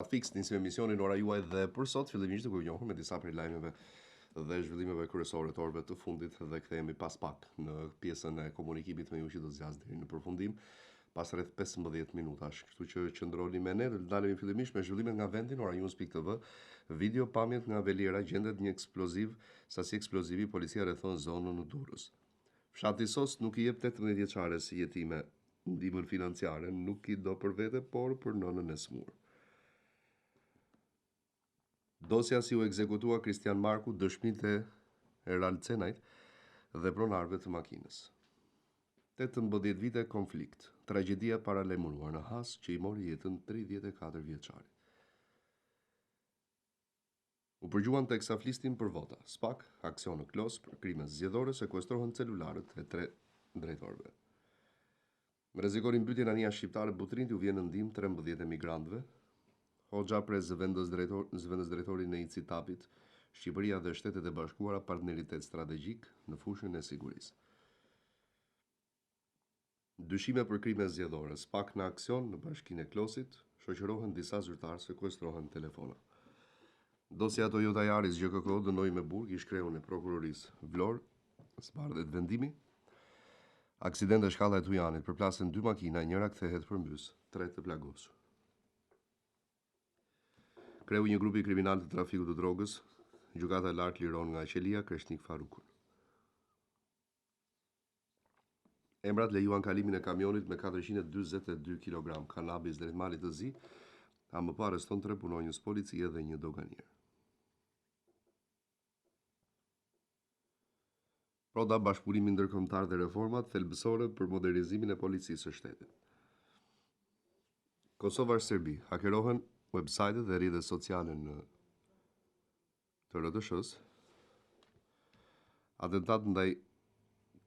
Fix nisëm emisionin ora juaj dhe për sot fillimisht do t'ju njohur me disa prej lajmeve dhe zhvillimeve kryesore të orëve të fundit dhe kthehemi pas pak në pjesën e komunikimit me ju që do zgjas deri në përfundim pas rreth 15 minutash. Kështu që qëndroni me ne, do të dalemi fillimisht me zhvillimet nga vendi në oranews.tv. Video pamjet nga Veliera, gjendet një eksploziv, sasi eksplozivi, policia rrethon zonën në Durrës. Fshati Sos nuk i jep 18 vjeçares jetime ndihmën financiare, nuk i do për vete, por për nënën e smur. Dosja si u ekzekutua Kristian Marku, dëshmit e Ralcenajt dhe pronarëve të makinës. 18 vite konflikt, tragjedia paralajmëruar në Has që i mori jetën 34 vjeçarit. U përgjuan teksa flistin për vota. SPAK, aksion në Klos për krime zgjedhore, sekuestrohen celularët e 3 drejtorëve. Me rrezikonin mbytjen anija shqiptare Butrinti u vjen në ndihmë 13 emigrantëve. Hoxha pres zëvendës drejtorin e ICITAP-it, Shqipëria dhe Shtetet e Bashkuara partneritet strategjik në fushën e sigurisë. Dyshime për krime zgjedhore, SPAK në aksion në bashkinë e Klosit, shoqërohen disa zyrtarë, sekuestrohen telefona. Dosja Toyota Yaris GKK dënoi me burg i shkrehun e prokurorisë Vlorë, zbardhet vendimi. Aksident e shkalla e Tujanit, përplasen 2 makina, njëra kthehet përmbys, 3 të plagosur. Kreu një grupi kriminal të trafikut të drogës, gjykata e lartë liron nga qelia Kreshnik Farukun. Emrat lejuan kalimin e kamionit me 442 kg kanabis drejt malit të Zi, a më parë arreston 3 punonjës policie dhe një doganier. Proda bashkëpunimi ndërkombëtar dhe reformat thelbësore për modernizimin e policisë së shtetit. Kosova-Serbi hakerohen website dhe rrjetet sociale në të RTS. Atentat ndaj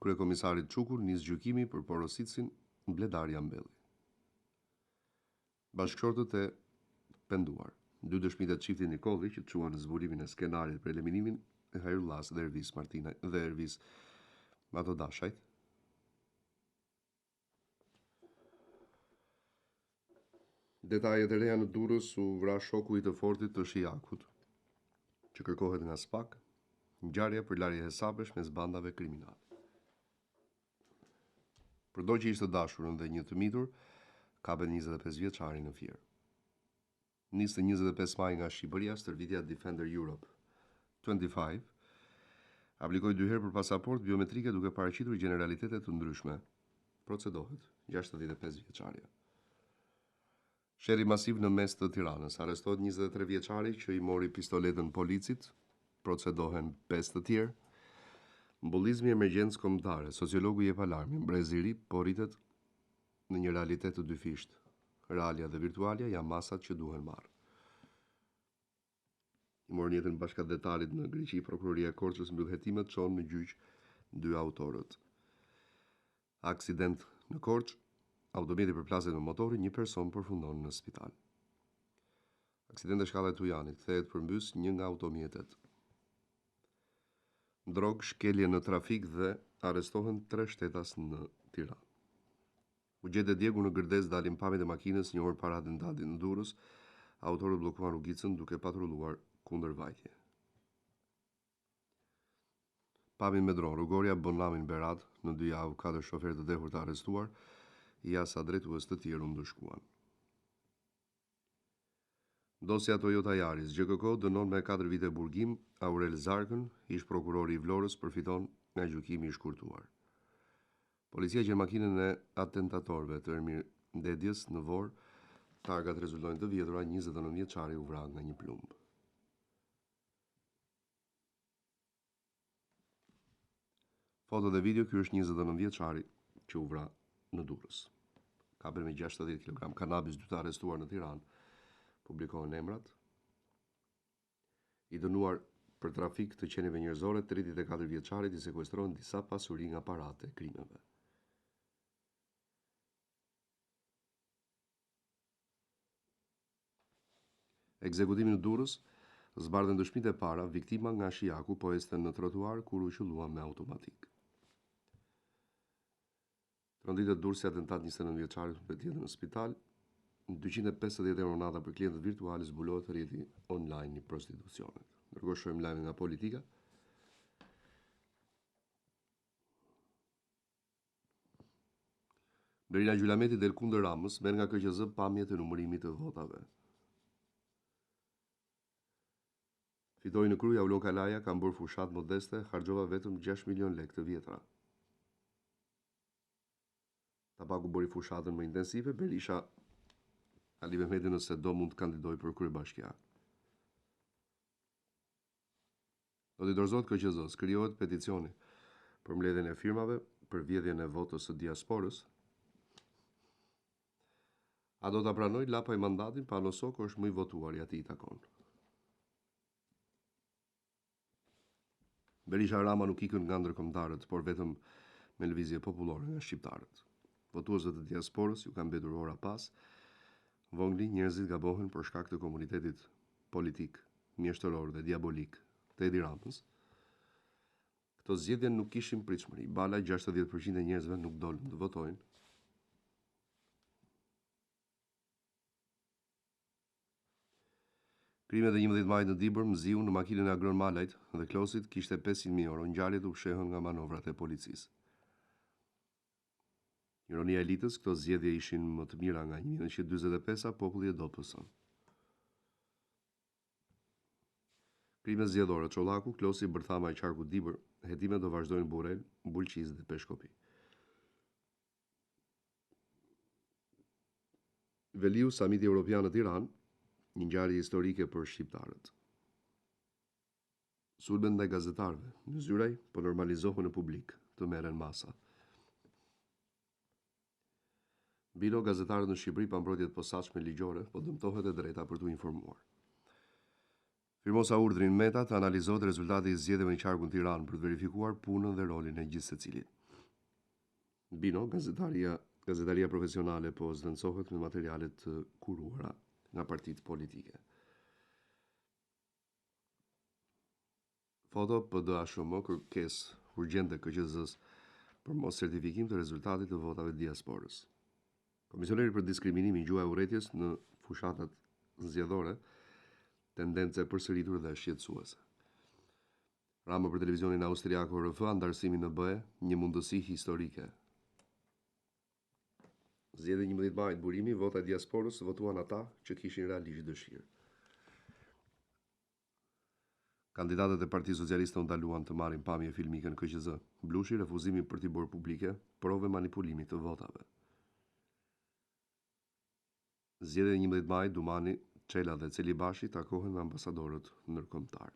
kryekomisarit Çukur, nis gjykimi për porositësin Bledar Jambelli. Bashkëshortët e penduar. 2 dëshmitë të çiftit Nikolli që çuan në zburimin e skenarit për eliminimin e Hayrullas dhe Ervis Martina dhe Ervis Matodashajt. Detajet e reja në Durrës, u vra shoku i të fortit të Shijakut, që kërkohet nga SPAK, ngjarje për larje hesapesh mes bandave kriminale. Përdor që ishte dashurën dhe një të mitur, kapet 25 vjeçari në Fier. Nis të 25 maj nga Shqipëria, stërvitja Defender Europe 25 aplikoi 2 herë për pasaport biometrike duke paraqitur generalitete të ndryshme. Procedohet 65 vjeçaria. Sherri masiv në mes të Tiranës, arrestohet 23 vjeçari që i mori pistoletën policit, procedohen 5 të tjerë. Mbullizmi i emergjencës kombëtare, sociologu jep alarmin, brezi i ri po rritet në një realitet të dyfisht. Realia dhe virtualia janë masat që duhen marrë. I morën jetën bashkëdhetarit në Greqi, prokuroria e Korçës mbyll hetimet, çon në gjyq 2 autorët. Aksident në Korçë, automjeti përplaset me motorin, një person përfundon në spital. Aksident e shkalla e Tujanit, kthehet përmbys një nga automjetet. Drog, shkelje në trafik dhe arrestohen 3 shtetas në Tiranë. U gjetë djegu në Gërdes, dalin pamjet e makinës një orë para atentatit në Durrës. Autorët bllokuan rrugicën duke patrulluar kundër vajtje. Pamjen me dron, rrugoria bën Lamin Berat, në 2 javë 4 shoferë të dehur të arrestuar, jasa drejtues të tjerë u ndëshkuan. Dosja Toyota Yaris, GKK dënon me 4 vite burgim Aurel Zarkën, ish prokurori i Vlorës, përfiton nga gjykimi i shkurtuar. Policia gjen makinën e atentatorëve të Ermir Ndedjes në Vorë, targat rezultojnë të vjedhura, 29 vjeçari u vra nga një plumb. Foto dhe video, ky është 29 vjeçari që u vra në Durrës. Kapet me 60 kg kanabis, 2 të arrestuar në Tiranë, publikohen emrat. I dënuar për trafik të qenieve njerëzore, 34 vjeçarit i sekuestrohen disa pasuri nga parate krimeve. Ekzekutimi në Durrës, zbardhen dëshmitë e para, viktima nga Shijaku po ecte në trotuar kur u qellua me automatik. Tronditet Durrësi, atentat 29 vjeçarit mbet jetën në spital. €250 nata për klientët virtuale zbulohet rrjeti online i prostitucionit. Ndërkohë shohim lajmin nga politika. Blerina Gjylameti del kundër Ramës, merr nga KQZ pamjet e numërimit të votave. Fitoi në Kruj Aulon Kalaja, kam bërë fushat modeste, harxova vetëm 6 milion lekë të vjetra. Tabaku bëri fushatën më intensive, Berisha Ali Mehmeti nëse do mund të kandidoj për kryebashkiak. Do t'i dorëzohet KQZ-s, krijohet peticioni për mbledhjen e firmave për vjedhjen e votës së diasporës. A do ta pranoj Lapaj mandatin, Pano Soko është më i votuar i atij i takon. Berisha Rama nuk ikën nga ndërkombëtarët, por vetëm me lëvizje popullore nga shqiptarët. Votuesët e diasporës ju kanë mbetur ora pas. Vogli njerëzit gabohen për shkak të komunitetit politik, mjeshtëror dhe diabolik të Edi Ramës. Këto zgjedhje nuk kishin pritshmëri. Bala 60% e njerëzve nuk dolën të votojnë. Krimet e 11 majit në Dibër, mziu në makinën e Agron Malajt dhe Klosit kishte 500.000 euro. Ngjarjet u fshehën nga manovrat e policisë. Ironia e elitës, këto zgjedhje ishin më të mira nga 1945-a, populli e do PS-n. Krimet zgjedhore, Çollaku, Klosi, Bërthama e qarku Dibër, hetimet do vazhdojnë Burrel, Bulqiz dhe Peshkopi. Veliu, Samiti Evropian në Tiranë, një ngjarje historike për shqiptarët. Sulmet ndaj gazetarëve në Zyraj po normalizohen në publik, të merren masa. Bino, gazetarët në Shqipëri pa mbrojtje të posaçme ligjore, po dëmtohet e drejta për t'u informuar. Firmosa urdhrin Meta të analizohet rezultati i zgjedhjeve në qarkun Tiranë për të verifikuar punën dhe rolin e gjithë secilit. Bino, gazetaria profesionale po zvendësohet me materiale të kuruara nga partitë politike. Foto PDHM kërkesë urgjente KQZ-s për mos certifikim të rezultatit të votave të diasporës. Komisioneri për diskriminimin gjuha e urrëties në fushatat zgjedhore, tendence përsëritur dhe shqetësuese. Rama për televizionin austriak RF, andarësimi në BE, një mundësi historike. Zgjedhja 11 majit, burimi, vota e diasporës, votuan ata që kishin realisht dëshirë. Kandidatët e Partisë Socialiste u ndaluan të marrin pamje filmike në KQZ. Blushi refuzimi për t'i bërë publike prove manipulimit të votave. Zgjedhja 11 majit, Dumani, Çela dhe Celibashi takohen me ambasadorët ndërkombëtar.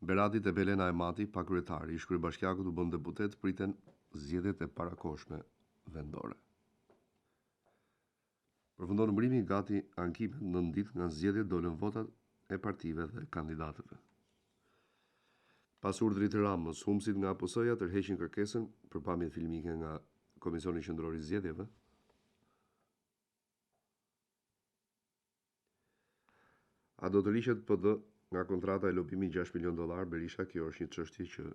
Berati te Belena Emati, pa kryetari, ish kryebashkiakut u bën deputet, priten zgjedhjet e parakohshme vendore. Përfundon numërimi gati ankimet në ditë nga zgjedhjet dolën votat e partive dhe kandidatëve. Pas urdhrit të Ramës, humsit nga APS-ja tërheqin kërkesën për pamjet filmike nga Komisioni Qendror i Zgjedhjeve. A do të liqet PD nga kontrata e lopimit $6 milion, Berisha, kjo është një çështje që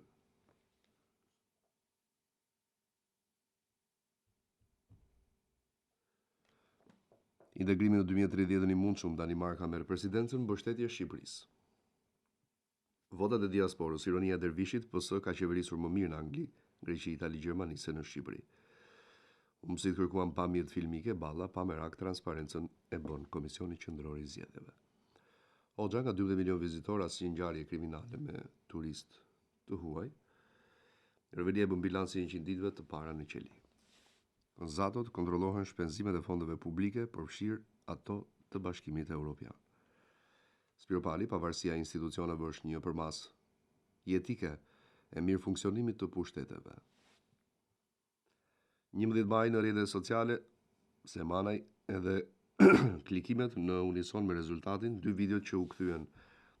integrimin në 2030 i mundshëm, Danimarka merr presidencën, mbështetje Shqipërisë. Votat e diasporës, ironia e Dervishit, PS ka qeverisur më mirë në Angli, Greqi, Itali, Gjermani se në Shqipëri. Humsit kërkuan pamjet filmike, Balla pa merak transparencën e bën Komisioni Qendror i Zgjedhjeve. Hoxha nga 12 milion vizitor, asnjë ngjarje kriminale me turist të huaj. Revelia e bën bilanci 100 ditëve të para në qeli. Zatot kontrollohen shpenzimet e fondeve publike, përfshirë ato të Bashkimit Evropian. Spiro Pali, pavarësia e institucioneve është një përmas jetike e mirë funksionimit të pushteteve. 11 maj në rrjetet sociale, Semanaj edhe klikimet në unison me rezultatin, 2 videot që u kthyen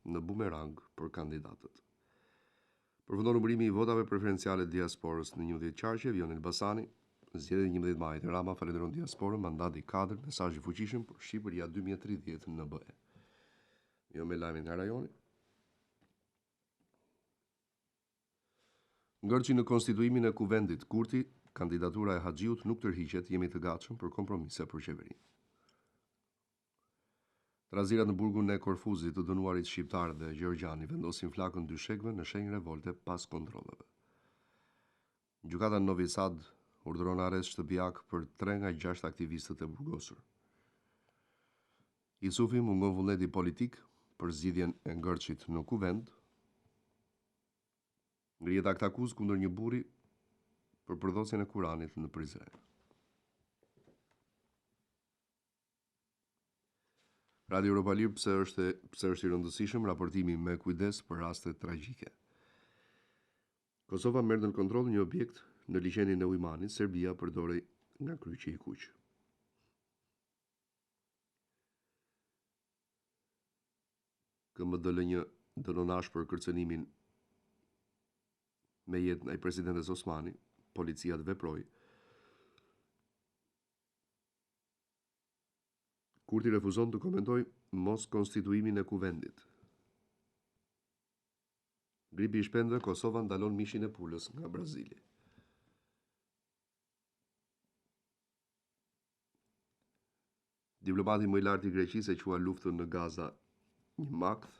në bumerang për kandidatët. Përfundon numërimi i votave preferenciale të diasporës në 11 qarqe, Vion Elbasani, zgjedhja 11 majit, Rama falenderon diasporën, mandati 4, mesazh i fuqishëm për Shqipëria 2030 në BE. Jo me lajmin nga rajoni. Ngërçi në konstituimin e kuvendit, Kurti kandidatura e Haxhiut nuk tërhiqet, jemi të gatshëm për kompromise për qeverinë. Trazirat në burgun e Korfuzit të dënuarit shqiptar dhe gjeorgjani vendosin flakën dyshekve në shenjë revolte pas kontrollave. Gjykata në Novi Sad urdhëron arrest shtëpiak për 3 nga 6 aktivistët e burgosur. Isufi mungon vullneti politik për zgjidhjen e ngërçit në kuvend. Ngrihet akt akuzë kundër një burri për përdosjen e Kuranit në Prizren. Radio Europa Lirë pse është i rëndësishëm raportimi me kujdes për raste tragjike. Kosova merr në kontroll një objekt në liçenin e Ujmanit, Serbia përdorej nga kryqi i kuq. KMDL1 dënonash për kërcënimin me jetë ndaj presidentes Osmani, policia të veproi. Kurti refuzon të komentoj mos konstituimin e kuvendit. Gripi i shpendëve, Kosova ndalon mishin e pulës nga Brazili. Diplomati më i lartë i Greqisë e qua luftën në Gaza një makth.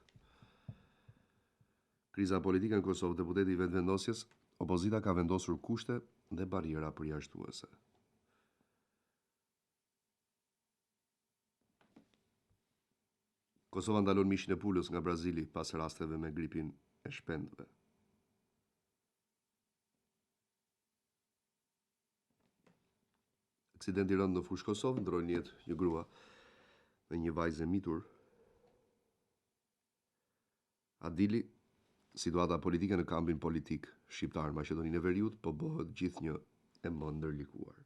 Kriza politike në Kosovë, deputeti i vetëvendosjes, opozita ka vendosur kushte dhe bariera përjashtuese. Kosova ndalon mishin e pulës nga Brazili pas rasteve me gripin e shpendëve. Aksidenti rënd në fushë Kosovë ndroi jetë një grua dhe një vajzë mitur. Adili, situata politike në kampin politik shqiptar Maqedoninë e Veriut po bëhet gjithnjë e më ndërlikuar.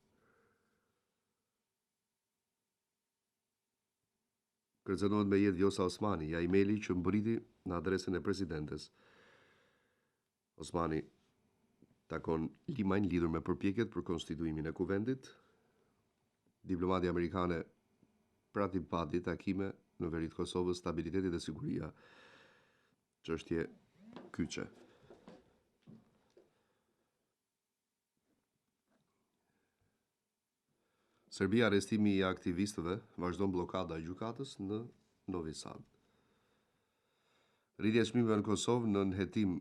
Kërcënohet me jetë Vjosa Osmani, ja imeli që mbriti në adresën e presidentes. Osmani takon Limajn lidhur me përpjekjet për konstituimin e kuvendit. Diplomati amerikane prati pati takime në veri të Kosovës, stabiliteti dhe siguria, çështje kyçe. Serbia, arrestimi i aktivistëve, vazhdon blokada e gjykatës në Novi Sad. Rritja e çmimeve në Kosovë në nënhetim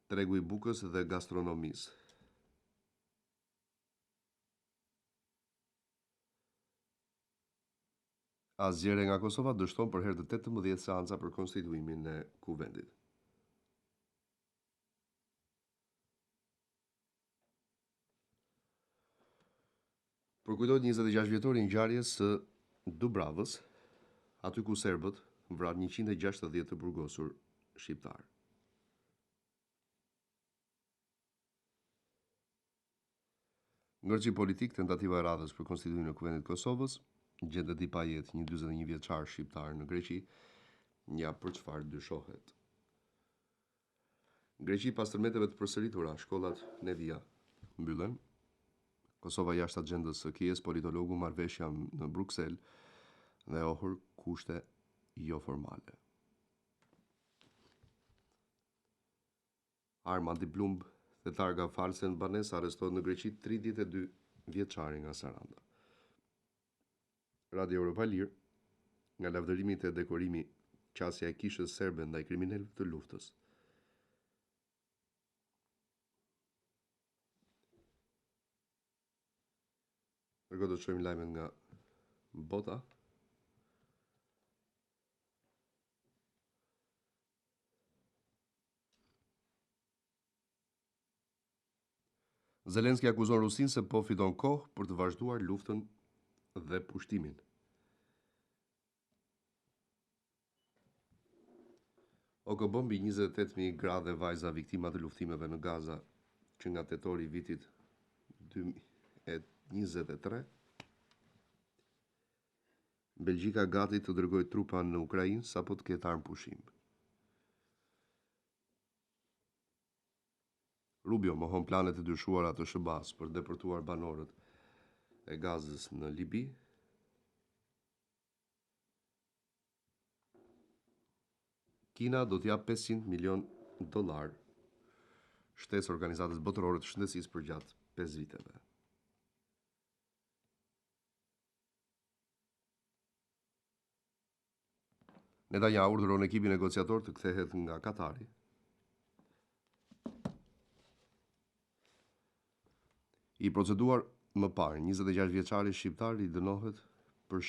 tregu i bukës dhe gastronomisë. Asgjere nga Kosova dështon për herë të 18 seanca për konstituimin e kuvendit. Përkujtohet 26 vjetori i ngjarjes së Dubravës, aty ku serbët vran 160 të burgosur shqiptar. Ngërçi politik, tentativa e radhës për konstituimin e kuvendit të Kosovës, gjendet i pajet një 41 vjeçar shqiptar në Greqi, ja për çfarë dyshohet. Greqi pas tërmeteve të përsëritura, shkollat Nevia mbyllen. Kosova jashtë agjendës së Kijes, politologu marrëveshja në Bruksel dhe ohur kushte jo formale. Arma antiplumb dhe targa false në banesë arrestohet në Greqi 32 vjeçari nga Saranda. Radio Europa Lirë, nga lavdërimi të dekorimi qasja e kishës serbe ndaj kriminalëve të luftës. Nërkohë do të shohim lajmet nga bota. Zelenski akuzon Rusinë se po fiton kohë për të vazhduar luftën dhe pushtimin. OKB mbi 28.000 gra dhe vajza viktima të luftimeve në Gaza që nga tetori i vitit 2023. Belgjika gati të dërgojë trupa në Ukrainë sapo të ketë armë pushim. Rubio mohon planet e dyshuara të SBA-s për deportuar banorët e Gazës në Libi. Kina do t'jap $500 milion shtesë organizatës botërore të shëndetësisë për gjatë 5 viteve. Netanyahu urdhëron ekipin negociator të kthehet nga Katari. I proceduar më parë, 26 vjeçari shqiptar i dënohet për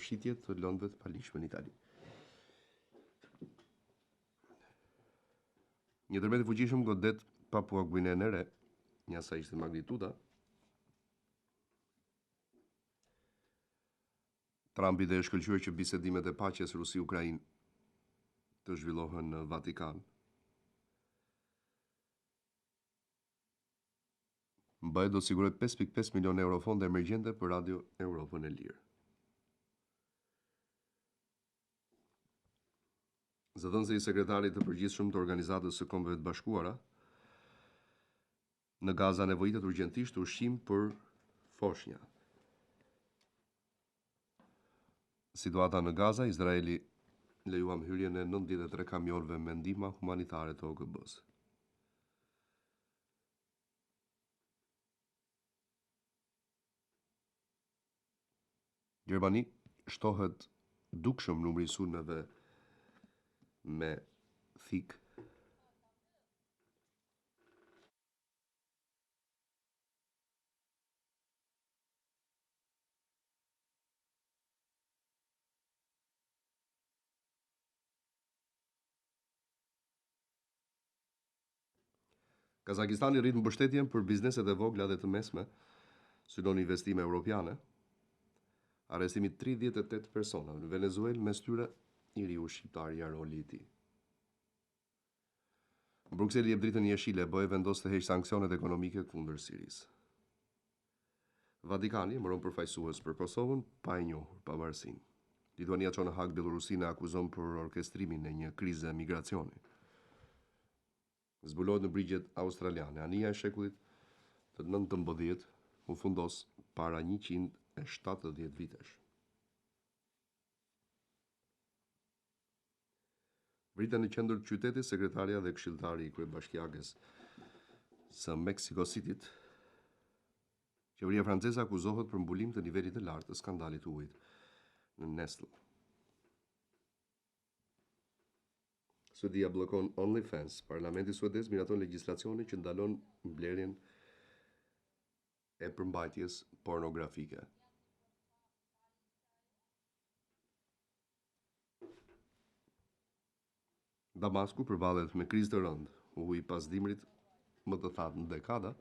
shitje të lëndëve të palishme në Itali. Një tërmet i fuqishëm godet Papua Guinea e Re, një asaj ishte magnituda. Trumpi dhe shkëlqyer që bisedimet e paqes Rusi-Ukrainë të zhvillohen në Vatikan. BE do siguroj 5.5 milion euro fonde emergjente për Radio Europën e Lirë. Zëdhënësi i sekretarit të përgjithshëm të Organizatës së Kombeve të Bashkuara, në Gaza nevojitet urgjentisht ushqim për foshnja. Situata në Gaza, Izraeli lejuam hyrjen e 93 kamionëve me ndihma humanitare të OKB-s. Gjermani shtohet dukshëm numri i sulmeve me thik. Kazakistani rrit mbështetjen për bizneset e vogla dhe të mesme, synon investime europiane. Arrestimi 38 persona në Venezuelë, mes tyre i riu shqiptar Jaroli i tij. Brukseli jep dritën jeshile BE vendos të heq sanksionet ekonomike kundër Sirisë. Vatikani mëron përfaqësues për Kosovën pa e njohur pavarësinë. Lituania çon në hak Bielorusinë e akuzon për orkestrimin e një krize migracioni. Zbulohet në brigjet australiane. Anija e shekullit të 19 u fundos para 170 vitesh. Vriten në qendër të qytetit sekretaria dhe këshilltari i kryebashkiakes së Mexico Cityt. Qeveria franceze akuzohet për mbulim të nivelit të lartë të skandalit të ujit në Nestle. Suedia bllokon OnlyFans. Parlamenti suedez miraton legjislacionin që ndalon mbledhjen e përmbajtjes pornografike. Damasku përballet me krizë të rëndë, uji pas dimrit më të thatë në dekada.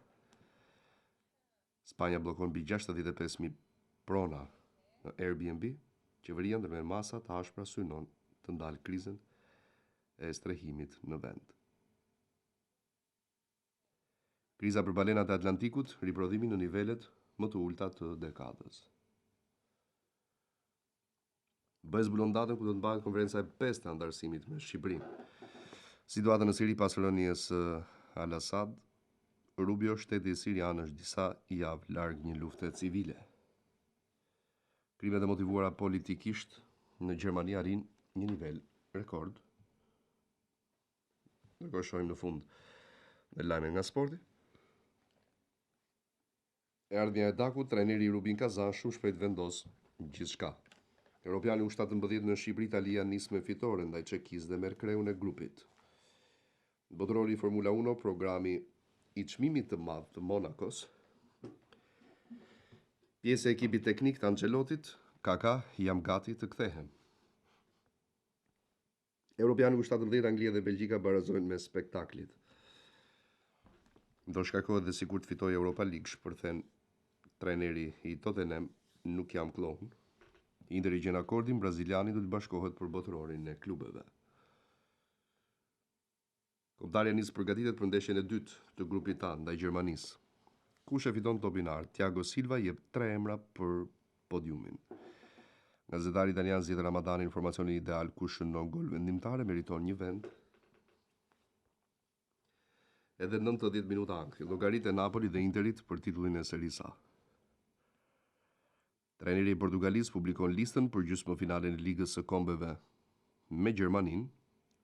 Spanja bllokon mbi 65.000 prona në Airbnb. Qeveria ndërmerr masa të ashpra synon të ndalë krizën e strehimit në vend. Kriza për balenat e Atlantikut, riprodhimi në nivelet më të ulta të dekadës. BE zbulon datën ku do të mbahet konferenca e 5 të antarësimit me Shqipërinë. Situata në Siri pas rënies Al-Assad, Rubio shteti sirian është disa javë larg një lufte civile. Krimet e motivuara politikisht në Gjermani arrin një nivel rekord. Ndërkohë shohim në fund në lajme nga sporti. Erdhja e Dakut, trajneri Rubin Kazan shumë shpejt vendos gjithçka. Europiani U17 në Shqipëri, Italia nis me fitore ndaj Çekisë dhe merr kreun e grupit. Botërori Formula 1, programi i çmimit të madh të Monakos. Pjesë e ekipit teknik të Ancelotit, Kaka, jam gati të kthehem. Europiani U17, Anglia dhe Belgjika barazojnë me spektaklit. Do shkarkohet dhe sikur të fitoj Europa League, shpërthen trajneri i Tottenham, nuk jam klon. Inter i gjen akordin, braziliani do të bashkohet për botërorin e klubeve. Kombëtarja nis përgatitet për ndeshjen e dytë të grupit A ndaj Gjermanisë. Kush e fiton topinar? Thiago Silva jep 3 emra për podiumin. Gazetari italian zgjedh Ramadani informacionin ideal kush shënon gol vendimtare, meriton një vend. Edhe 90 minuta ankthi, llogaritë e Napoli dhe Interit për titullin e Serie A. Trajneri i Portugalisë publikon listën për gjysmëfinalen e Ligës së Kombeve me Gjermaninë.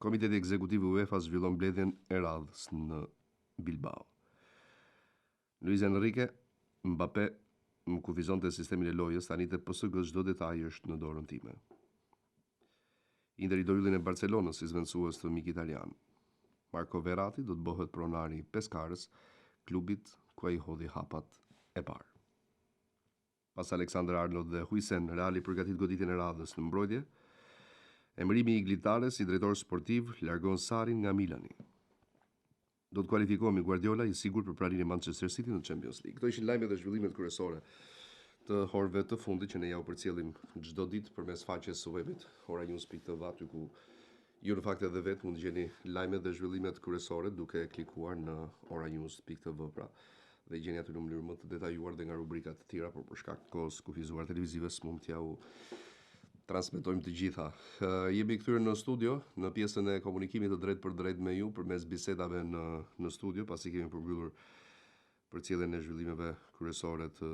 Komiteti ekzekutiv i UEFA zhvillon mbledhjen e radhës në Bilbao. Luis Enrique, Mbappé më kufizonte sistemin e lojës, tani te PSG çdo detaj është në dorën time. Inter i do yllin e Barcelonës si zvendësues të mik italian. Marco Verratti do të bëhet pronari Pescarës, klubit ku ai hodhi hapat e parë. Pas Alexander Arnold dhe Huijsen, Reali përgatit goditjen e radhës në mbrojtje. Emërimi i Iglitares si drejtor sportiv largon Sarin nga Milani. Do të kualifikohemi Guardiola i sigurt për pranimin e Manchester City në Champions League. Këto ishin lajmet dhe zhvillimet kryesore të orëve të fundit që ne ja u përcjellim çdo ditë përmes faqes së webit oranews.tv, aty ku ju në fakt edhe vetë mund të gjeni lajmet dhe zhvillimet kryesore duke klikuar në oranews.tv, pra dhe gjeni aty në mënyrë më të detajuar dhe nga rubrikat të tjera, por për shkak të kohës kufizuar televizive s'mund t'ja u transmetojmë të gjitha. Jemi kthyer në studio në pjesën e komunikimit të drejt për drejt me ju përmes bisedave në studio, pasi kemi përmbyllur përcjelljen e zhvillimeve kryesore të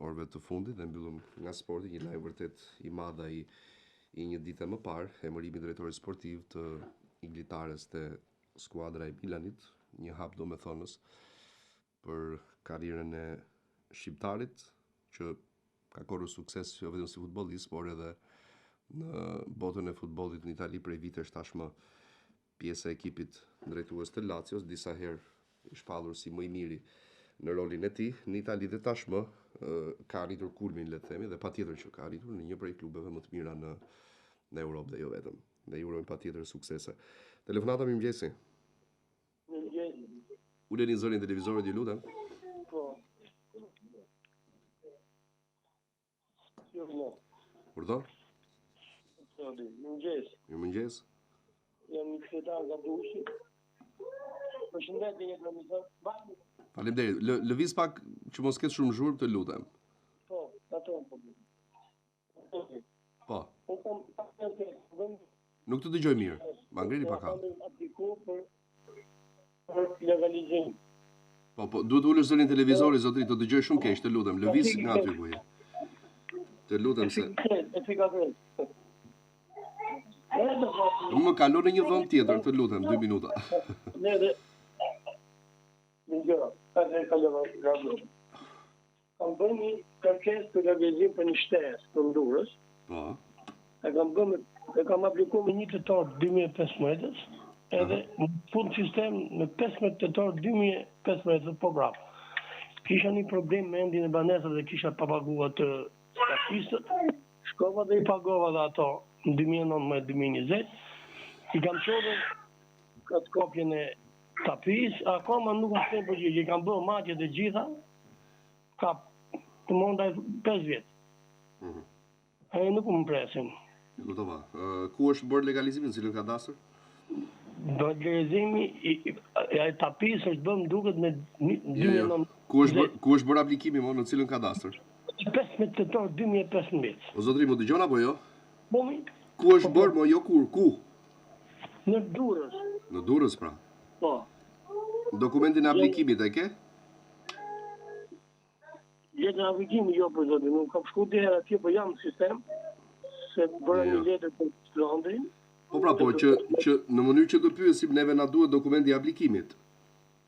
orëve të fundit dhe mbyllëm nga sporti një lajm vërtet i madh i një dite më parë, emërimi i drejtorit sportiv të Iglitares te skuadra e Milanit, një hap domethënës për karrierën e shqiptarit që ka korrur sukses jo vetëm si futbollist, por edhe në botën e futbollit në Itali prej vitesh tashmë pjesë e ekipit drejtues të Lazios, disa herë i shpallur si më i miri në rolin e tij në Itali dhe tashmë ka arritur kulmin, le të themi, dhe patjetër që ka arritur në një prej klubeve më të mira në Europë dhe jo vetëm. Dhe ju urojmë patjetër suksese. Telefonata, mirëmëngjesi. Mirëmëngjes. Uleni zërin televizorit, ju lutem. Po. Jo. Urdhë? Mirëmëngjes. Mirëmëngjes. Jam një kryetar nga Dushi. Përshëndetje, jam një zot. Faleminderit. Lëviz pak që mos ketë shumë zhurmë, të lutem. Po, ato po. Po. Po kam pasur Nuk të dëgjoj mirë. Ma ngreni pak hall. Për legalizim. Po, duhet ulesh zërin televizorit, zotri, të dëgjoj shumë keq, të lutem. Lëviz nga aty ku je. Të lutem se. Më kalon në një vend tjetër, të lutem, 2 minuta. Kam bërë një kërkesë për legalizim për një shtesë të Durrës. Po. E kam aplikuar në 1 tetor 2015, edhe në fund sistem në 15 tetor 2015, po bravo. Kisha një problem me endin e banesës dhe kisha papaguar të statistët. Shkova dhe i pagova dhe ato në 2019-2020. I kam qodër këtë kopjen e tapis, akoma nuk më shtem përgjigje. I kam bërë matjet e gjitha, ka të mondaj 5 vjetë. E nuk më presin. Kuptova. Ku është bërë legalizimin, cilën kadastër? Legalizimi e tapis është bërë duket në 2019. Ku është bërë aplikimi në cilën kadastër? 15 tetor 2015. O zotri, më dëgjon apo jo? Po, ku është bërë, jo kur? Ku? Në Durrës. Në Durrës, pra? Po. Dokumentin e aplikimit e ke? Jetë në aplikimi, jo, për zotin. Nuk kam shku dhe herë atje, po jam në sistem, se bërë një letër për Londrin. Po pra, po, që në mënyrë që të pyesim, neve na duhet dokumenti i aplikimit.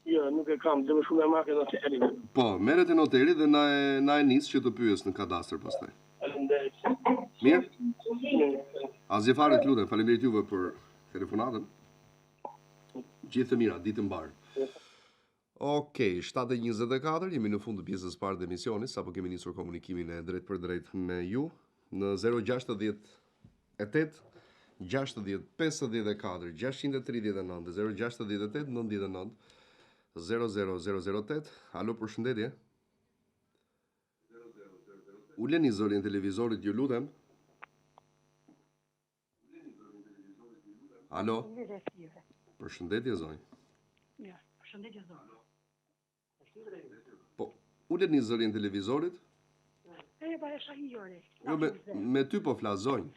Jo, nuk e kam, dhe më shumë e marrë noteri. Po, merret e noteri dhe na e nis që të pyes në kadastër pastaj. Faleminderit. Mirë? Asgjë fare, të lutem, faleminderit juve për telefonatën. Gjithë të mira, ditë mbar. Okej, 7:24, jemi në fund të pjesës së parë të emisionit, sapo kemi nisur komunikimin e drejt për drejt me ju në 068 60 54 639 068 99 00008. Alo, përshëndetje. Uleni zërin televizorit, ju lutem. Alo. Përshëndetje, zonjë. Ja, përshëndetje, zonjë. Po, uleni zërin televizorit. Pa e shahi jore. Jo, me ty po flas, zonjë.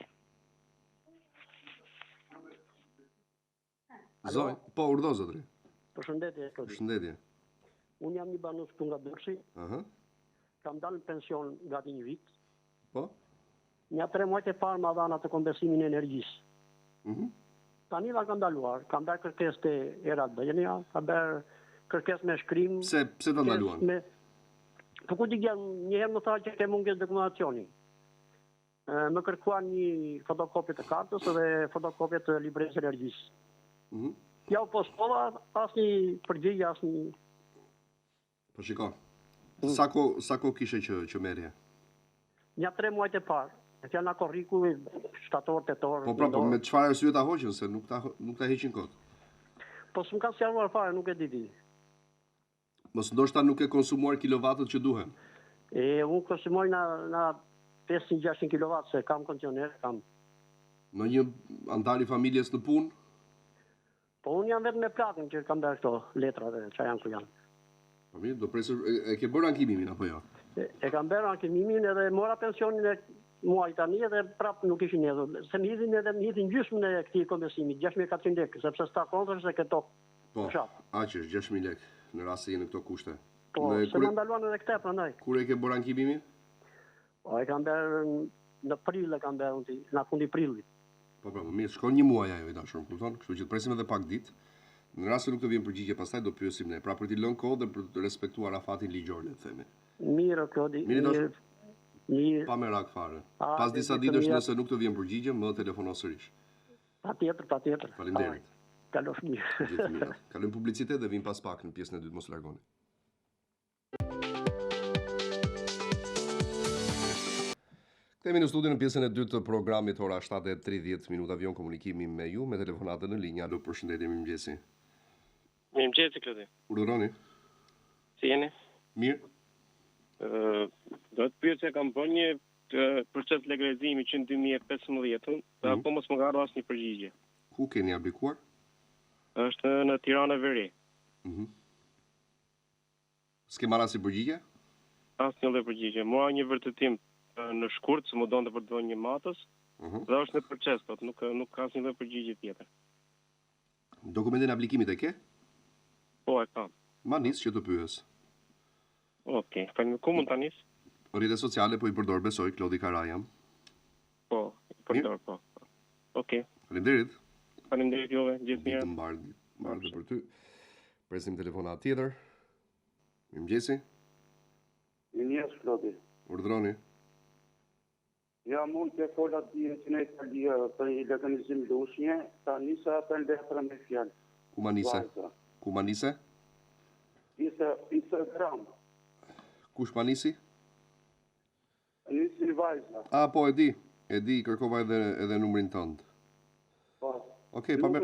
Zonjë, po, urdhë, zotri. Përshëndetje. Përshëndetje. Unë jam një banus këtu nga Durrësi. Kam dalë në pension gati një vit. Po? Nja 3 muajt e parë ma dhana të kombesimin e energjisë. Tani la kam daluar, kam bërë kërkesë të Erat Bëjenia, kam bërë kërkesë me shkrim. Pse ta ndaluan? Po ku di një herë më tha që ke mungesë dokumentacioni. Më kërkuan një fotokopje të kartës dhe fotokopje të libresës së energjisë. Ja u postova asnjë përgjigje, asnjë. Po shiko. Sa ko kishe që merje? Nja 3 muajt e parë. E fja na korriku shtator, tetor. Po me çfarë arsye ta hoqën se nuk ta heqin kot? Po s'm ka sqaruar fare, nuk e di. Mos ndoshta nuk e konsumuar kilovatët që duhen. Unë konsumoj na 500-600 kW, se kam kondicioner, kam. Në një antar i familjes në punë? Po unë jam vetëm me platin që kam bërë këto letrat e që janë ku janë. Po mirë, do presë e ke bërë ankimimin apo jo? E kam bërë ankimimin edhe mora pensionin e muaj tani edhe prapë nuk ishin hedhur. Se më hidhin gjysmën e këtij kompensimit, 6.400 lekë, sepse sta kontër se këto. Po, aq është 6.000 lekë në rast se jeni këto kushte. Po, se më ndaluan edhe këtë prandaj. Kur e ke bërë ankimimin? Po, e kam bërë në prill, e kam bërë në fundi prillit. Po, mirë, shkon një muaj ajo i dashur, kupton? Kështu që të presim edhe pak ditë. Në rast se nuk të vjen përgjigje, pastaj do pyesim ne, pra për t'i lënë kohë dhe për të respektuar afatin ligjor, le të themi. Mirë, Klodi. Mirë, pa merak fare. Pas disa ditësh nëse nuk të vjen përgjigje, më telefono sërish. Patjetër. Faleminderit. Kalosh mirë. Gjithë mirat. Kalojmë publicitet dhe vim pas pak në pjesën e dytë, mos largoni. Kthehemi në studion në pjesën e dytë të programit, ora 7:30 minuta, avion komunikimi me ju me telefonatën në linjë. Alo, përshëndetje, mirëmëngjesi. Mirëmëngjesi, Klodi. Urdhëroni. Si jeni? Mirë. Do të pyet se kam bërë një proces legalizimi që në 2015, apo mos më ka ardhur asnjë përgjigje. Ku keni aplikuar? Është në Tiranë Veri. S'ke marrë asnjë përgjigje? Asnjë lloj përgjigje. Mora një vërtetim në shkurt se më donte për të dhënë një matës. Dhe është në proces, nuk ka asnjë lloj përgjigje tjetër. Dokumentin e aplikimit e ke? Po, e kam. Ma nis që të pyes. Okej, ku mund ta nis? Rrjetet sociale po i përdor, besoj, Klodi Karajam. Po, i përdor, po. Okej. Faleminderit. Faleminderit juve, gjithë mirë. Mbardh për ty. Presim telefonat tjetër. Mirëmëngjesi. Mirëmëngjes, Klodi. Urdhroni. Ja, mund të fola që në Itali për legalizim lushnje, ta nisa për letra me fjalë. Ku ma nise? Instagram. Kush ma nisi? Nisi vajza. Po, e di, kërkova edhe numrin tënd. Po. Okej, pa merr.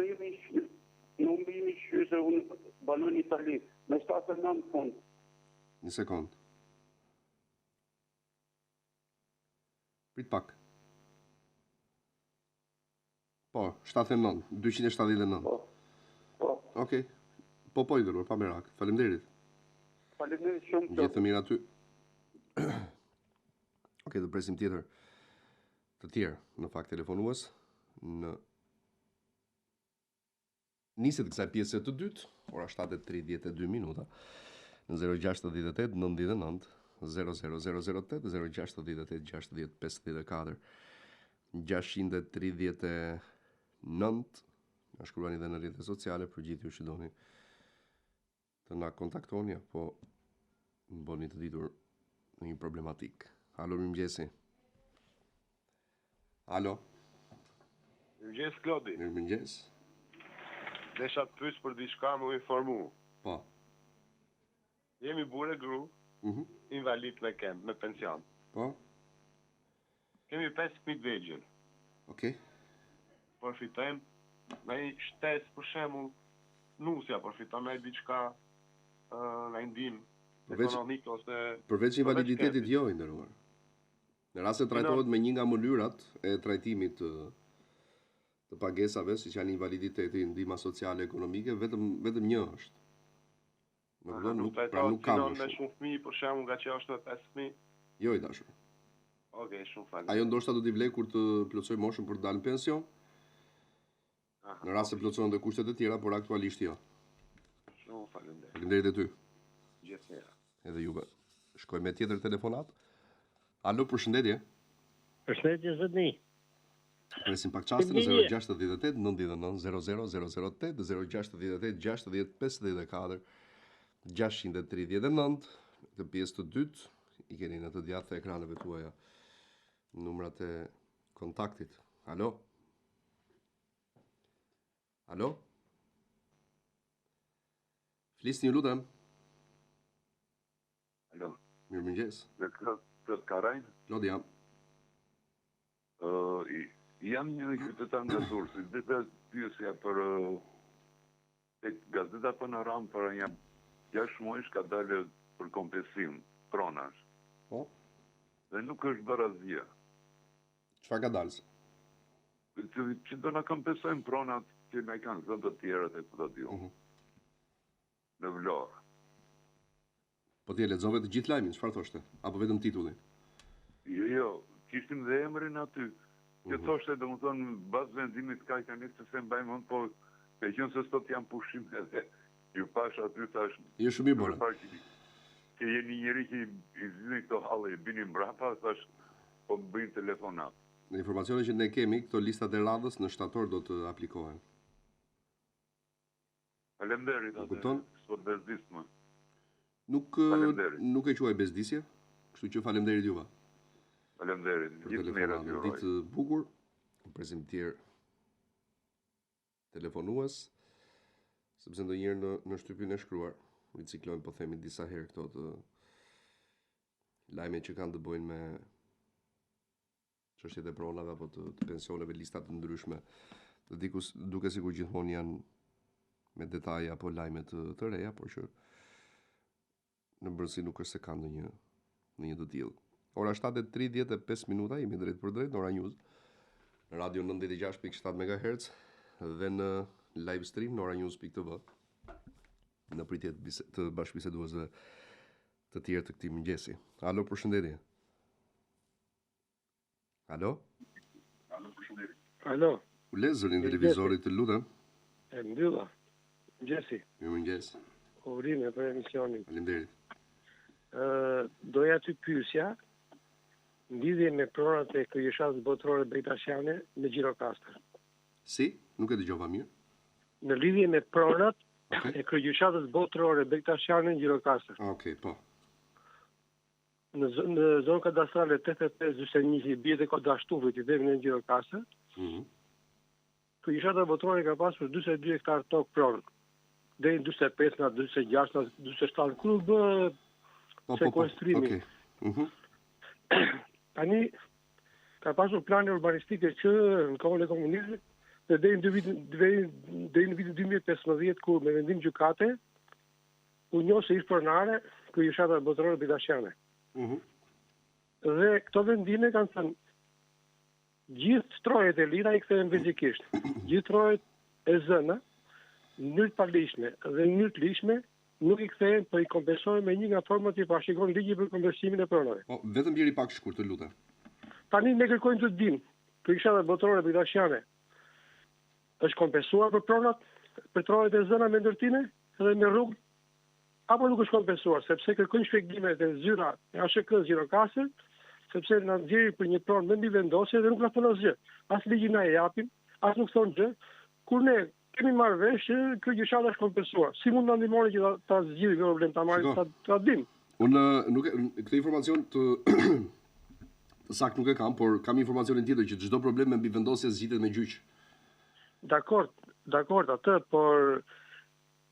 Nuk më jemi shqyrë se unë banoj në Itali, me 79 fund. Një sekund. Prit pak. Po, 79, 279. Po. Okej. Po i dërur, pa merak. Faleminderit. Faleminderit shumë. Gjithë të mirë aty. Okej, do presim tjetër. Të tjerë, në fakt telefonues, në niset kësaj pjese të dytë, ora 7:32 minuta, në 068 99 00008, 068 60 54 639. Na shkruani dhe në rrjetet sociale për gjithë ju që doni të na kontaktoni apo më bëni të ditur në një problematik. Alo, mirëmëngjesi. Alo. Mirëmëngjes, Klodi. Mirëmëngjes. Desha të pyes për diçka më informu. Po. Jemi burë e gru, invalid me pension. Po. Kemi 5 fëmijë vegjël. Okej. Përfitojmë me një shtesë, për shembull, nusja përfiton me diçka në ndihmë ekonomike ose përveç invaliditetit jo i nderuar. Në rast se trajtohet me një nga mënyrat e trajtimit të pagesave, siç janë invaliditeti, ndihma sociale ekonomike, vetëm një është. Nuk kam me shumë fëmijë, për shembull, nga që është me 5 fëmijë. Jo i dashur. Okej, shumë falem. Ajo ndoshta do t'i vlej kur të plotësoj moshën për të dalë në pension. Në rast se plotëson dhe kushtet e tjera, por aktualisht jo. Shumë faleminderit. Faleminderit e ty. Gjithë mirë. Edhe juve. Shkoj me tjetër telefonat. Alo, përshëndetje. Përshëndetje zotni. Presim pak çastin në 068 99 00 008, 068 60 54 639, të pjesë të dytë, I keni në të djathtë të ekraneve tuaja numrat e kontaktit. Alo? Alo? Flisni, ju lutem. Alo. Mirëmëngjes. Dhe këtë Karajn? Lodi jam. Jam një qytetar nga Durrësi. Dhe pyesja për Gazeta Panoram për një 6 muajsh ka dalë për kompensim pronash. Po? Dhe nuk është bërë asgjë. Çfarë ka dalë? Që do na kompensojnë pronat që na kanë zënë të tjerët e të diu. Në Vlorë. Po ti e lexove të gjithë lajmin, çfarë thoshte? Apo vetëm titullin? Jo, kishim dhe emrin aty. Që thoshte domethënë bazë vendimit ka kanë se se mbaj mend, po ka qenë se sot janë pushim edhe ju pash aty tash. Je shumë I bora. Që jeni njëri që I zini këto halle, I bini mbrapa, tash po bëjnë telefonat. Në informacione që ne kemi, këto listat e radhës në shtator do të aplikohen. Faleminderit atë. Sot bezdis më. Nuk e quaj bezdisje, kështu që faleminderit juve. Faleminderit. Gjithë mirë aty. Ditë bukur, prezimtier telefonues, sepse ndonjëherë në shtypin e shkruar riciklojmë, po themi disa herë këto të lajme që kanë të bëjnë me çështjet e pronave apo të pensioneve, listat të ndryshme, të duke sikur gjithmonë janë me detaje apo lajme të reja, por që në brëndësi nuk është se ka ndonjë të tillë. Ora 7:35 minuta, jemi drejt për drejt në Ora News, në radio 96.7 MHz dhe në live stream në oranews.tv, në pritje të bashkëbiseduesve të tjerë të këtij mëngjesi. Alo, përshëndetje. Alo? Alo, përshëndetje. Alo. U le zërin televizorit, të lutem. E mbylla. Mëngjesi. Mirëmëngjes. Urime për emisionin. Faleminderit. Doja të pyesja në lidhje me pronat e kryeshatës botërore Bektashiane në Gjirokastër. Si? Nuk e dëgjova mirë. Në lidhje me pronat e kryeshatës botërore Bektashiane në Gjirokastër. Okej, po. Në zonë kadastrale 85-41 I bie te koda Shtufit I deri në Gjirokastër. Kryeshata botërore ka pasur 42 hektar tokë pronë. Deri në 45 na 46 na 47 kur bë sekuestrimi. Tani ka pasur plane urbanistike që në kohën e komunizmit dhe deri në vitin 2015 kur me vendim gjykate u njoh se ishte pronare kryeshata botërore Bektashiane. Dhe këto vendime kanë thënë gjithë strojet e lira I kthehen fizikisht. Gjithë strojet e zëna në mënyrë të palishme dhe në mënyrë të lishme nuk I kthehen, po I kompensohen me një nga format që parashikon ligji për kompensimin e pronave. Po, vetëm bjeri pak shkurt, të lutem. Tani ne kërkojmë të dimë, kryeshata botërore Bektashiane është kompensuar për pronat, për strojet e zëna me ndërtime dhe me rrugë, apo nuk është kompensuar, sepse kërkojnë shpjegime të zyra e ASHK Gjirokastër, sepse na nxjerrin për një pronë me mbivendosje dhe nuk na thonë asgjë. As ligjin na e japin, as nuk thonë gjë. Kur ne kemi marrë vesh që kryeshata është kompensuar. Si mund na ndihmoni që ta zgjidhim problem ta marrim ta dim? Unë nuk këtë informacion të saktë nuk e kam, por kam informacionin tjetër që çdo problem me mbivendosje zgjidhet me gjyq. Dakor, atë, por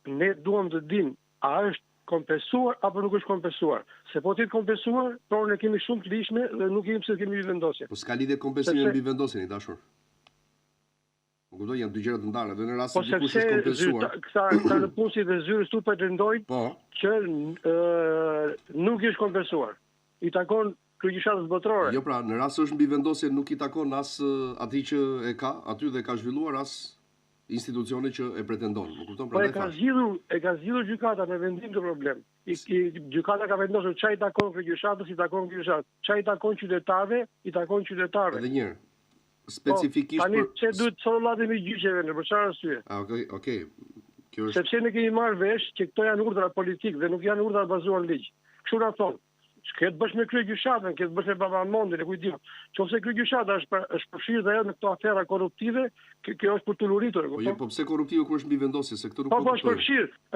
ne duam të dim a është kompensuar apo nuk është kompensuar. Se po të kompensuar, por ne kemi shumë të lishme dhe nuk kemi pse kemi mbivendosje. Po s'ka lidhje kompensimi me mbivendosjen, I dashur. Më kuptoj, janë dy gjëra të ndara, dhe në rast se dikush është kompensuar. Këta në punësit e zyrës tu pretendojnë që nuk është kompensuar. I takon kryeshatës botërore. Jo, pra, në rast se është mbivendosje nuk I takon as atij që e ka aty dhe ka zhvilluar as institucione që e pretendon. Më kupton, pra e ka zgjidhur gjykata me vendim të problem. Gjykata ka vendosur çfarë I takon kryeshatës, I takon kryeshatës. Çfarë I takon qytetarëve, I takon qytetarëve. Edhe një herë. Specifikisht tani çe duhet sollati me gjyqeve në për çfarë arsye? Okej. Kjo është sepse ne kemi marrë vesh që këto janë urdhra politik dhe nuk janë urdhra bazuar në ligj. Kështu na thon. Këtë bësh me kryegjyshatën, këtë bësh me babamondin, e kujtim. Qofse kryegjyshata është përfshirë dhe ajo në këto afera korruptive, kjo është për të luritur. Po pse korruptive kur është mbi vendosje se këtu nuk po është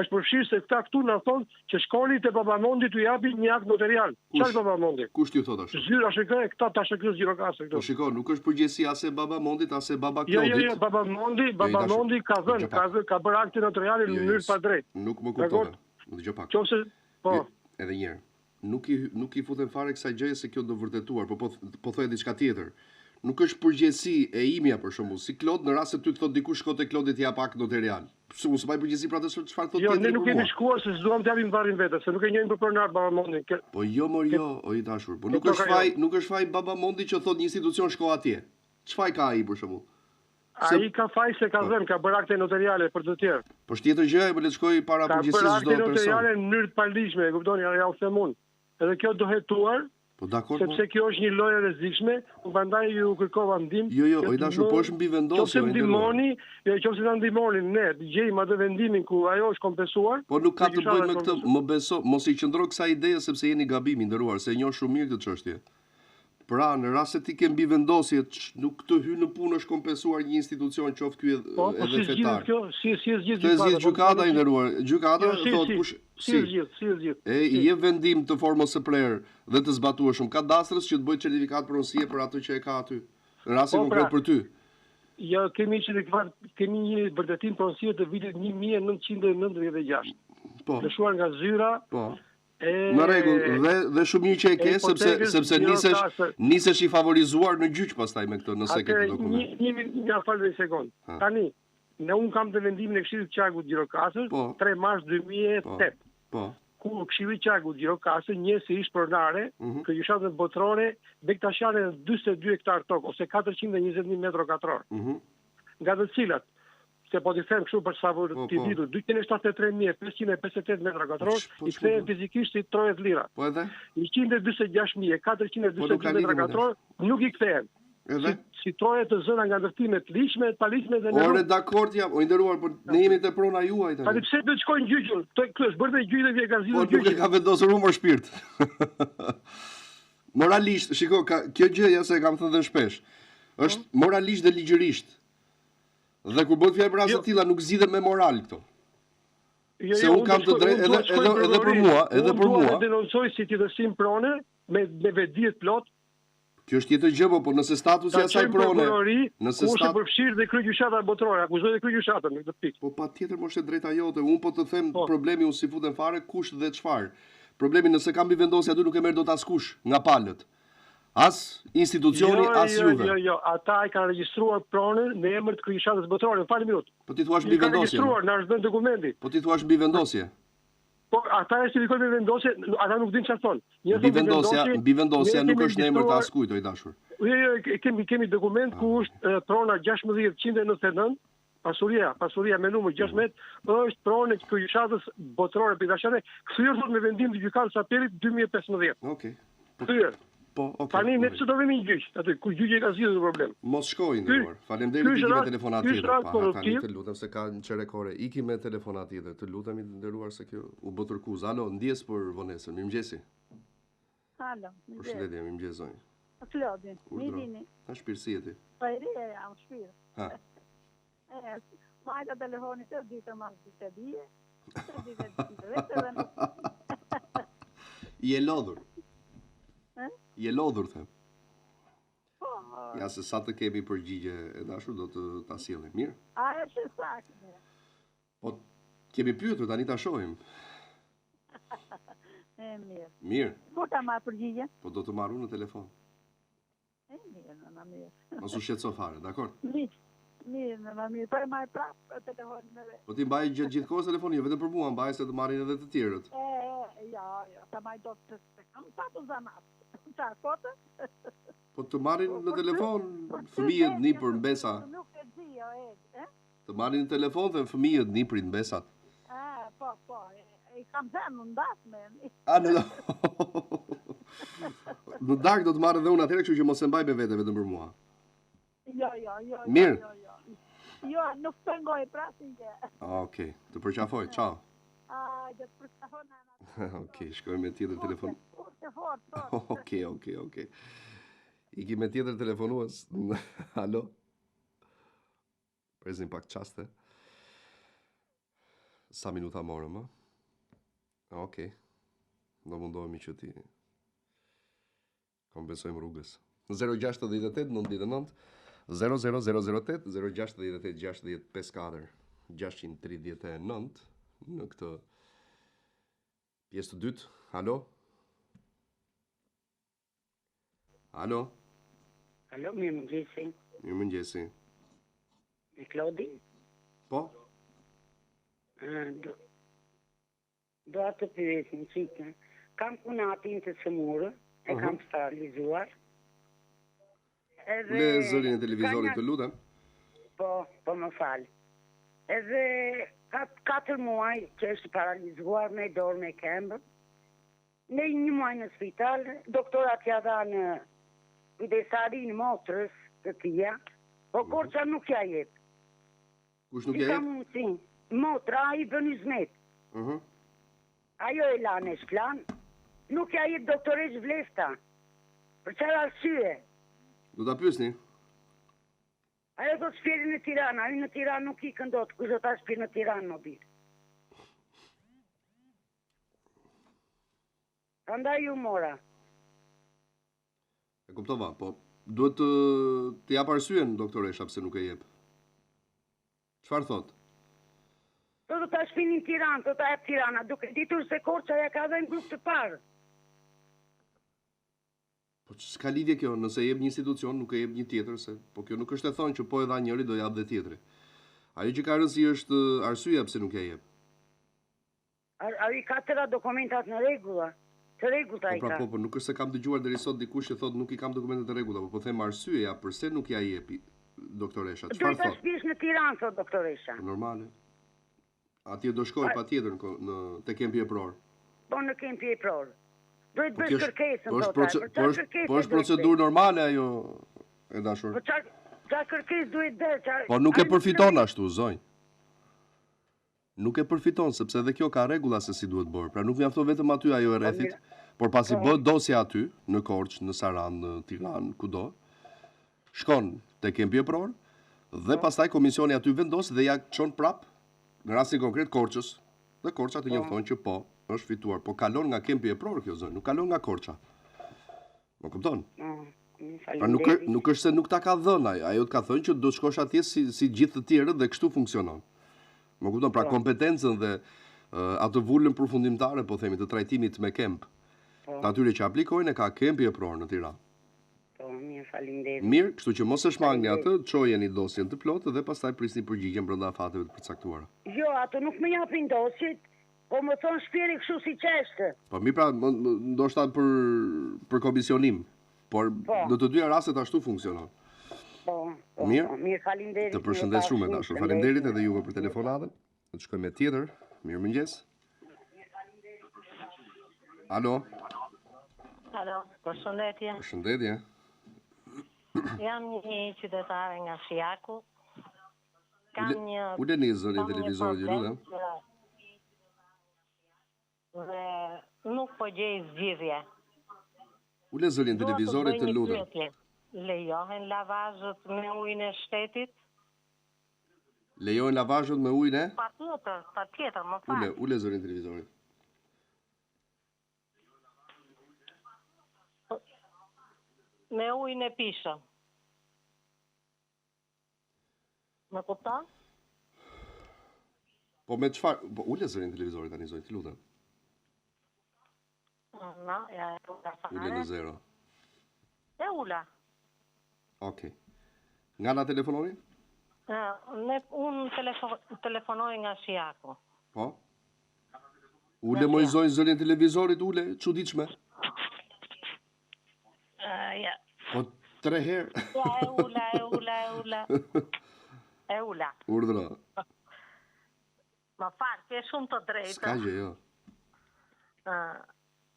përfshirë se këta këtu na thonë që shkoni te babamondi t'u japi një akt notarial. Çfarë babamondi? Kush t'ju thot ashtu? Zyra shikoj këta tash e gjirokasë këtu. Po shikoj, nuk është përgjegjësia as e babamondit as e baba Klodit. Jo, babamondi ka bërë aktin notarial në mënyrë pa drejtë. Nuk më kupton. Dëgjoj pak. Qofse po edhe një herë. Nuk i futen fare kësaj gjëje se kjo do vërtetuar, po thoj diçka tjetër. Nuk është përgjegjësi e imja për shembull, si Klod në rast se ty të thot dikush shko te Klodi të jap akt notarial. Unë s'maj përgjegjësi për atë çfarë thotë tjetri. Jo, ne nuk kemi shkuar se s'duam të japim varrin vetes, se nuk e njohim për pronar babamondin. Po jo, o i dashur, po nuk është faj babamondi që thot një institucion shko atje. Çfarë ka ai për shembull? Ai ka faj se ka dhënë, ka bërë akte notariale për të tjerë. Po tjetër gjë, po le të shkoj para përgjegjësisë çdo person. Ka bërë akte notariale në mënyrë të paligjshme, e kuptoni, ja u them unë. Edhe kjo do hetuar, sepse kjo është një lojë e rrezikshme, prandaj ju kërkova ndihmë. Jo, o i dashur, po është mbi vendosje. Nëse na ndihmoni, ne gjejmë atë vendimin ku ajo është kompensuar. Po nuk ka të bëjë me këtë, më beso, mos i qëndro kësaj ideje sepse jeni gabim i nderuar, se e njoh shumë mirë këtë çështje. Pra, në rast se ti ke mbi vendosje, nuk të hy në punë është kompensuar një institucion qoftë ky edhe fetar. Si e zgjidh gjykata i nderuar. Gjykata thotë kush si e zgjidh. I jep vendim të formës së prerë dhe të zbatueshëm kadastrës që të bëjë certifikat pronësie për atë që e ka aty. Në rastin konkret për ty. Jo, kemi një vërtetim pronësie të vitit 1996. Po. Lëshuar nga Zyra. Po. Në rregull, dhe shumë mirë që e ke sepse nisesh i favorizuar në gjyq pastaj me këtë nëse ke dokument. Një afal një sekond. Tani, un kam të vendimin e Këshillit të Qarkut Gjirokasës 3 mars 2008. Po. Ku Këshilli i Qarkut Gjirokasës njeh se ish pronare, kryegjyshatën botërore Bektashiane 42 hektar tokë ose 421 metra katror. Nga të cilat se po t'i them kështu për sa ti ditur, 273.558 metra katror, i kthehen fizikisht si 30 lira. Po edhe? 146.422 metra katror nuk i kthehen. Edhe? Si troje të zëna nga ndërtimet ligjshme, paligjshme dhe në. Ore dakord jam, o i nderuar, por ne jemi te prona juaj tani. Tani pse do të shkojnë gjyqën? Kjo është bërë te gjyqi dhe ka zgjidhur gjyqi. Po nuk e ka vendosur humor shpirt. Moralisht, shiko, kjo gjëja se e kam thënë shpesh. Është moralisht dhe ligjërisht. Dhe kur bëhet fjalë për raste të tilla nuk zgjidhen me moral këto. Se un kam të drejtë edhe për mua, Unë denoncoj si tjetërsim prone me vetdijet plot. Kjo është tjetër gjë, po nëse statusi i asaj prone, nëse është përfshirë dhe kryegjyshata botërore, akuzoj dhe kryegjyshatën në këtë pikë. Po patjetër mos është drejta jote. Un po të them problemi unë si futen fare kush dhe çfarë. Problemi nëse kam mbi vendosje aty nuk e merr dot askush nga palët. As institucioni, as juve. Jo, ata e kanë regjistruar pronën në emër të kryegjyshatës botërore, fal një minutë. Po ti thua mbi vendosje. Kanë regjistruar në arsye dokumenti. Po ti thua mbi vendosje. Po ata e certifikojnë me vendosje, ata nuk dinë çfarë thonë. Mbi vendosja nuk është në emër të askujt, o i dashur. Jo, kemi dokument ku është prona 1699, pasuria me numër 16, është pronë e kryegjyshatës botërore Bektashiane, kthyer sot me vendim të gjykatës apelit 2015. Okej. Kthyer. Po, okay. Tani ne pse do vemi në gjyq? Aty ku gjyqi ka zgjidhur problem. Mos shkojnë nderuar. Faleminderit që me telefonat tjetër. Tani të lutem se ka një çerekore. Iki me telefonat tjetër. Të lutemi nderuar se kjo u bë turkuz. Alo, ndjes për vonesën. Mirëmëngjesi. Alo. Përshëndetje, mirëmëngjes zonjë. Klodi, mi vini. Ta shpirësi e ti. Po e ri jam shpirë. Ha. Majta telefoni të ditë mas ditë bie. I e lodhur. Je lodhur, them. Ja, se sa të kemi përgjigje e dashur, do të ta sjellim. Mirë? A, është saktë. Po, kemi pyetur, tani ta shohim. Mirë. Mirë. Po ta marr përgjigje? Po do të marru në telefon. Mirë. Mos u shqetëso fare, dakor? Mirë, po e marr prapë telefonin me vetë. Po ti mbaj gjithkohës telefonin, jo vetëm për mua, mbaj se të marrin edhe të tjerët. Jo, ta mbaj dot të kam patu zanat. Po të marrin në telefon fëmijët nipër mbesa. Nuk e di, Të marrin në telefon dhe fëmijët niprin mbesat. Po, i kam dhënë në dasme. Në Në darkë do të marrë dhe unë atëherë, kështu që mos e mbaj me vete vetëm për mua. Jo. Mirë. Jo, nuk pengoj prasin që. Okej, të përqafoj, ciao. Gjë për telefonat. Okej, shkojmë me tjetër telefon. Fort. Okej. Iki me tjetër telefonues. Alo? Presim pak qaste. Sa minuta morëm, a? Okej. Do mundohemi që ti kompensojmë rrugës. 068 99 00008 068 610 639 në këtë pjesë të dytë. Alo? Alo, mirëmëngjesi. Mirëmëngjesi. E Klodi? Po? Do atë pyet një qikë. Kam punatin të sëmurë, e kam sterilizuar. Le zërin e televizorit të lutem. Po më falë. Edhe 4 muaj që është paralizuar me dorë me këmbë. Në 1 muaj në spital, doktorat ja dha në kujdesarin motrës të tia, po Korça nuk ja jep. Kush nuk ja jep? Motra i bën izmet. Ajo e la në shklan, nuk ja jep doktoresh Vlefta. Për çfarë arsye? Do ta pyesni? Ajo do të shpjeri në Tiranë, ajo në Tiranë nuk i këndot, kush do ta shpjeri në Tiranë më birë. Andaj ju mora. E kuptova, po duhet të jap arsyen doktoresha pse nuk e jep. Çfarë thot? Do ta shpinin në Tiranë, do ta jep Tirana, duke ditur se Korça ja ka dhënë grup të parë. Po s'ka lidhje kjo, nëse jep një institucion, nuk e jep një tjetër, se po kjo nuk është e thonë që po e dha njëri do jap dhe tjetri. Ajo që ka rëndësi është arsyeja pse nuk e jep. Ai ka tëra dokumentat në rregulla. Të rregullta ai ka. Po, nuk është se kam dëgjuar deri sot dikush që thotë nuk i kam dokumentet të rregullta, po them arsyeja pse nuk ja jepi doktoresha. Çfarë thot? Do të shpish në Tiranë thot doktoresha. Normale. Atje do shkoj patjetër në te kempi epror. Po në kempi epror. Duhet bësh kërkesën thotë. Po është procedurë normale ajo e dashur. Po çfarë kërkesë duhet bëj? Po nuk e përfiton ashtu, zonjë. Nuk e përfiton, sepse edhe kjo ka rregulla se si duhet bërë. Pra nuk mjafton vetëm aty ajo e rrethit, por pasi bëhet dosja aty, në Korçë, në Sarandë, në Tiranë, kudo, shkon te kempi epror dhe pastaj komisioni aty vendos dhe ja çon prap në rastin konkret Korçës. Dhe Korça të njofton që po, është fituar, po kalon nga kempi epror kjo zonë, nuk kalon nga Korça. Më kupton? Pra nuk është se nuk ta ka dhënë ajo të ka thënë që do të shkosh atje si gjithë të tjerët dhe kështu funksionon. Më kupton, pra kompetencën dhe atë vullën përfundimtare, po themi, të trajtimit me kemp. Të atyre që aplikojnë e ka kempi epror në Tiranë. Po, mirë, faleminderit. Mirë, kështu që mos e shmangni atë, çojeni dosjen të plotë dhe pastaj prisni përgjigjen brenda fateve të përcaktuara. Jo, ato nuk më japin dosjet, po më thon shpjeri kështu si çështë. Po mirë, pra, ndoshta për komisionim, por në të dyja rastet ashtu funksionon. Mirë, faleminderit. Të përshëndes shumë e dashur. Faleminderit edhe juve për telefonatën. Do të shkojmë me tjetër. Mirëmëngjes. Alo. Alo, përshëndetje. Përshëndetje. Jam një qytetare nga Shijaku. Kam një uleni zërin televizorit, ju lutem. Dhe nuk po gjej zgjidhje. Ule zërin televizorit të lutem. Lejohen lavazhet me ujin e shtetit? Lejohen lavazhet me ujin e? Patjetër, më fal. Ule zërin televizorit. Me ujin e pishëm. Më kupton? Po me çfarë? Po ule zërin televizorit tani zonjë, të lutem. Ule në zero. E ula. Okej. Nga na telefononi? Unë telefonoj nga Shijaku. Po? Ule moj zonjë zërin televizorit, ule, çuditshme. Ja. Po 3 herë. E ula. Urdhra. Më fal, ke shumë të drejtë. S'ka gjë, jo.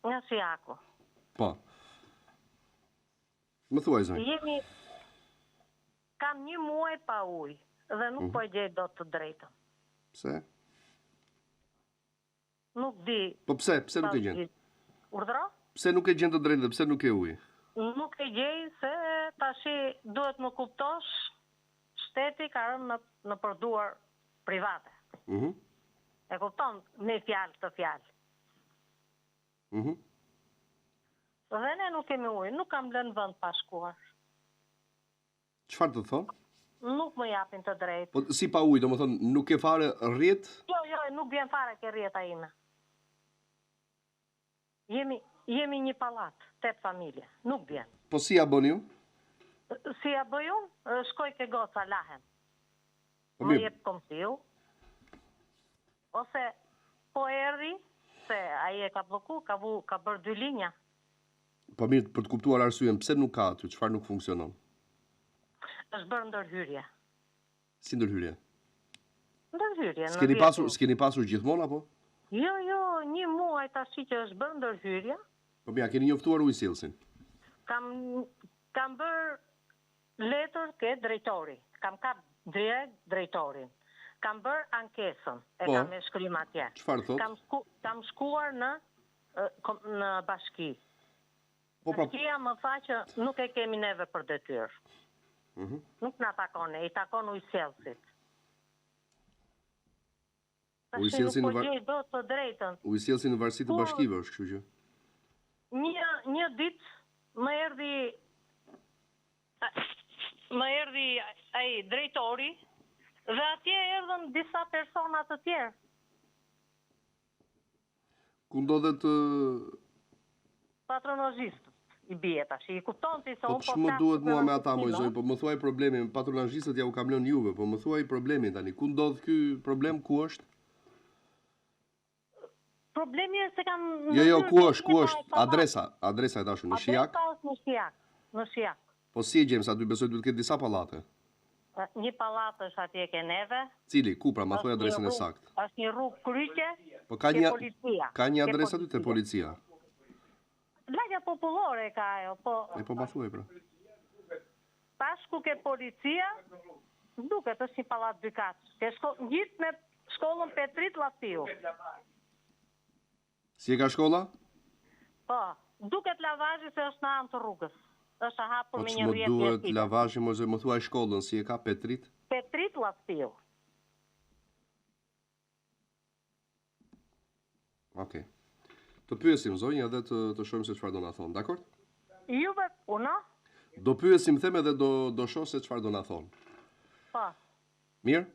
Nga Shijaku. Po. Më thuaj zonjë. Kam 1 muaj pa ujë dhe nuk po gjej dot të drejtën. Pse? Nuk di. Po pse nuk e gjen? Urdhra? Pse nuk e gjen të drejtë dhe pse nuk e ujë? Nuk e gjej se tashi duhet më kuptosh, shteti ka rënë në përduar private. E kupton me fjalë të fjalë. Dhe ne nuk kemi ujë, nuk kam lënë vend pa shkuar. Çfarë të thon? Nuk më japin të drejtë. Po si pa ujë, domethënë nuk ke fare rrjet? Jo, nuk vjen fare ke rrjeta ime. Jemi një pallat, 8 familje, nuk vjen. Po si ja bën ju? Si ja bëj unë? Shkoj ke goca lahen. Po më jep komsiu. Ose po erdhi se ai e ka blloku, ka bërë 2 linja. Po mirë, për të kuptuar arsyeën, pse nuk ka aty, çfarë nuk funksionon? Është bërë ndërhyrje. Si ndërhyrje? Ndërhyrje. S'keni pasur gjithmonë apo? Jo, 1 muaj tash që është bërë ndërhyrje. Po mirë, keni njoftuar ujësillsin? Kam bërë letër ke drejtori. Kam kap direkt drejtorin. Kam bërë ankesën, kam me shkrim atje. Çfarë thot? Kam shkuar në bashki. Bashkia më tha që nuk e kemi neve për detyrë. Nuk na takon, i takon ujësillsit. Ujësillsi në varësi të bashkive është, kështu që. Një ditë më erdhi ai drejtori dhe atje erdhën disa persona të tjerë. Ku ndodhet patronazhistët i bie tash, i kupton ti se unë po ç'më duhet mua me ata mojzoj, po më thuaj problemin, patronazhistët ja u kam lënë juve, po më thuaj problemin tani, ku ndodh ky problem, ku është? Problemi është se kam Jo, ku është? Adresa e dashur në Shijak? Në Shijak. Po si e gjem, sa aty besoj duhet të ketë disa pallate. Një pallat është atje ke neve. Cili? Ku pra, ma thuaj adresën e saktë. Është një rrugë kryqe. Po ka një adresë aty te policia. Lagja popullore ka ajo, po. Po ma thuaj pra. Tash ku ke policia, duket është një pallat dykat. Ke gjithë me shkollën Petrit Llafiu. Si e ka shkolla? Po, duket lavazhi se është në anë të rrugës. Është hapur me një rrjet. Po duhet lavazhi, më thuaj shkollën, si e ka Petrit? Petrit Llafiu. Okej. Të pyesim zonjë edhe të shohim se çfarë do na thonë, dakor? Juve, unë? Do pyesim them edhe do shoh se çfarë do na thonë. Po. Mirë?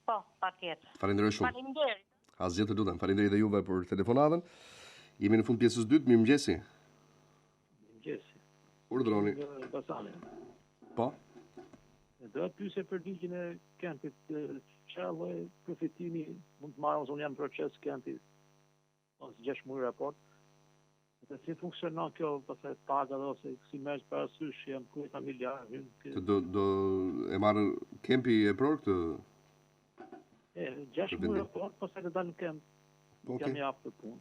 Po, patjetër. Faleminderoj shumë. Faleminderit. Asgjë të lutem. Faleminderit edhe juve për telefonatën. Jemi në fund pjesës 2, mirëmëngjesi. Mirëmëngjesi. Urdhroni. Po? Do të pyesë për ligjin e Kentit, çfarë lloj përfitimi mund të marrë, unë jam në proces Kenti. Ose 6 muaj raport. Dhe si funksionon kjo, pastaj paga ose si merr parasysh jam ku familjar. Do e marrë Kempi e pror këtë? 6 muaj raport, pastaj të dalë në Kemp. Jam jap të punë.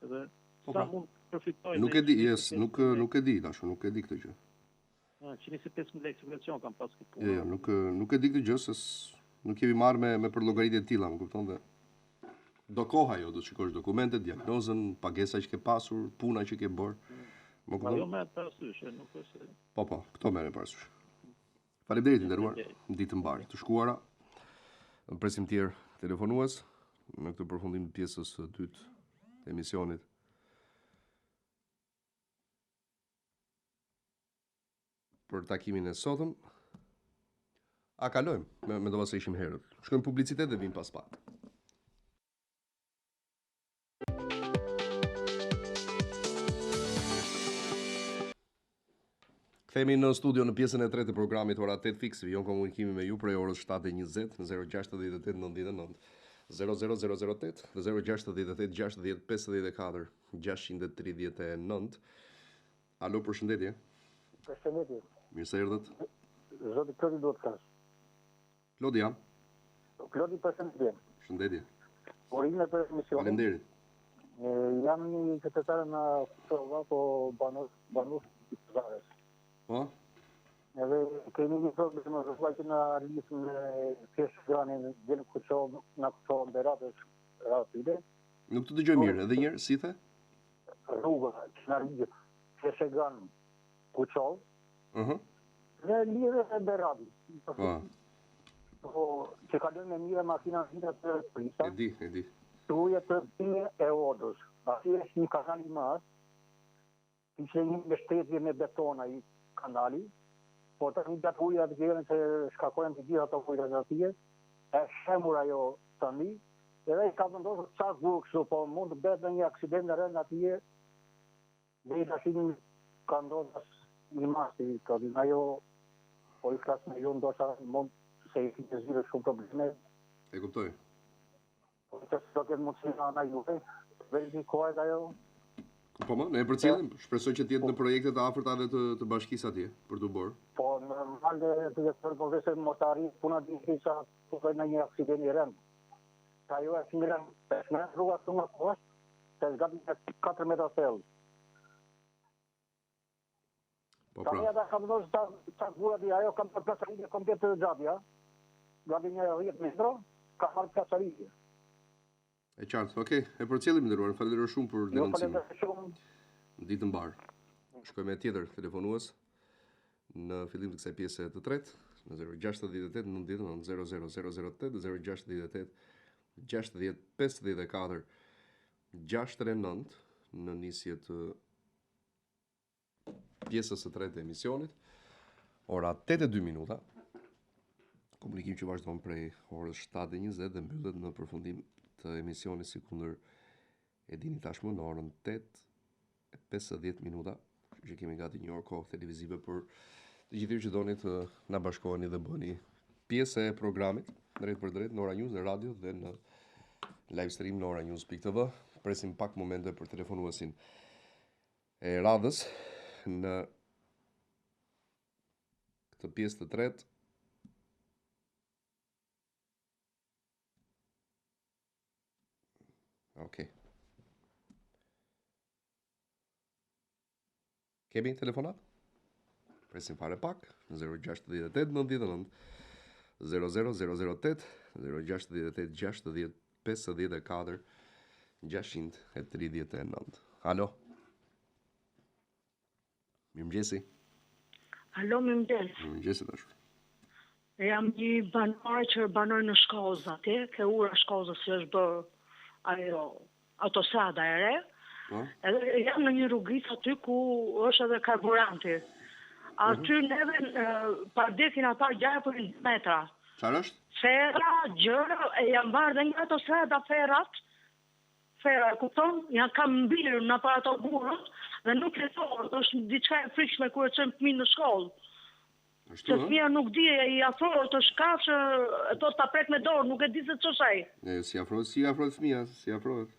Edhe sa mund përfitoj. Nuk e di, nuk e di tash, nuk e di këtë gjë. 125.000 lekë subvencion kam pas këtë punë. Jo, nuk e di këtë gjë, se nuk kemi marrë me për llogaritje të tilla, më kupton dhe. Do koha jo, do të shikosh dokumentet, diagnozën, pagesa që ke pasur, puna që ke bërë. Jo me parasysh, nuk është. Po, këto merren parasysh. Faleminderit nderuar, ditë të mbarë, të shkuara. Presim tjerë telefonues në këtë përfundim të pjesës së dytë të emisionit. Për takimin e sotëm. Kalojmë, mendova se ishim herët. Shkojmë publicitet dhe vim pas pak. Kthehemi në studio në pjesën e tretë të programit Ora 8 Fix, vijon komunikimi me ju prej orës 7:20 në 068 99 00008 dhe 068 60 54 639. Alo, përshëndetje. Përshëndetje. Mirë se erdhët. Zoti Klodi duhet kash. Klodi jam. Klodi, përshëndetje. Përshëndetje. Urime për emisionin. Faleminderit. Jam një sekretar në Kosova, po banus të Zares. Po? Edhe kemi një problem në rrugë në arrisën e Peshkëranit, në Kosovë, në Kosovë Beratës rapide. Nuk të dëgjoj mirë, edhe njërë, si the? Rruga, Çnarligë, Shegan, Kuçov, dhe lidhe e Beradi. Po, që kalon me mire makina në të prisa. E di. Truja të pime e Odës. Ati është një kanal i madh, ishte një mbështetje me betona i kanali, po të një gjatë ujë atë gjerën që shkakojnë të gjithë ato ujët atje, e shemur ajo të një, edhe i ka vendosur çast burë kështu, po mund të bëhet një aksident në rënd atje, dhe i tashin ka ndodhur një masti, ajo, po i flas me ju ndoshta mund se i fitë zhvirë shumë probleme. E kuptoj. Po të këtë mundësi nga ana juve, verifikohet ajo. Po ne e përcjellim, shpresoj që të jetë në projekte të afërta dhe të bashkisë atje për të bërë. Po normal të po vese motari puna di sa po ka një aksident i rënd. Ka jo është ngran, në rruga shumë poshtë, se gati 4 metra thellë. Po pra. Ata kam dhënë ta gura di ajo kam pasurinë komplet të xhabia. Gati një 10 metra, ka marrë pasurinë. E qartë, okej, e përcjellim nderuar, falenderoj shumë për denuncimin. Ditë mbar. Shkojmë me tjetër telefonues në fillim të kësaj pjese të tretë në 068 99 00008 068 60 54 69 në nisje të pjesës së tretë të emisionit. Ora 8:02 minuta. Komunikim që vazhdon prej orës 7:20 dhe mbyllet në përfundim të emisionit si kundër e dini tashmë në orën 8:50 minuta, që kemi gati një orë kohë televizive për të gjithë që doni të na bashkoheni dhe bëni pjesë e programit drejt për drejt në Ora News, në radio dhe në live stream në oranews.tv. Presim pak momente për telefonuesin e radhës në këtë pjesë të tretë. Okej. Kemi telefonat? Presim fare pak në 068 99 00008 068 60 54 639. Alo. Mirëmëngjesi. Alo, mirëmëngjes. Mirëmëngjesi dashur. Jam një banore që banoj në Shkozë atje, ke ura Shkozës që është bërë ajo autostrada e re. Edhe jam në një rrugicë aty ku është edhe karburanti. Aty neve pardekin ata gjarë për 20 metra. Çfarë është? Ferra, gjëra, e jam marrë dhe nga autostrada ferrat. Ferra, kupton? Janë kam mbirë në për ato burët dhe nuk e thorë, është diçka e frikshme kur e çojmë fëmijën në shkollë. Që fëmija nuk di e i afrohet të shkafshë, e to ta prek me dorë, nuk e di se ç'është ai. Si afrohet fëmija, si afrohet.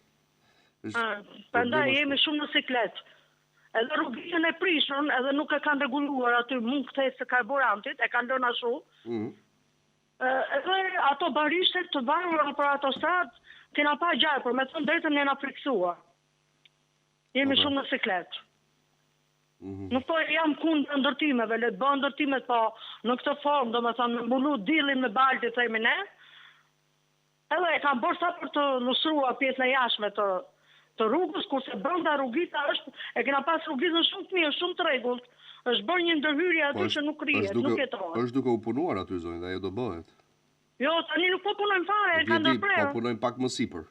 Prandaj jemi shumë në siklet. Edhe rrugën e prishën, edhe nuk e kanë rregulluar aty mund kthesë të karburantit, e kanë lënë ashtu. Edhe ato barishtet të varura për autostradë, kena pa gjarë, por me thënë drejtën jena friksuar. Jemi shumë në siklet. Nuk po jam kundër ndërtimeve, le të bëjnë ndërtimet, po në këtë formë, do me thënë, me mbulu dillin me balti, themi ne. Edhe e kam bërë sa për të lustruar pjesën e jashtme të rrugës, kurse brenda rrugita është, e kena pas rrugitën shumë të mirë, shumë të rregullt. Është bërë një ndërhyrje aty që nuk rihet, nuk jetohet. Është duke u punuar aty zonjë, dhe ajo do bëhet. Jo, tani nuk po punojmë fare, e kanë ndërprerë. Po punojmë pak më sipër.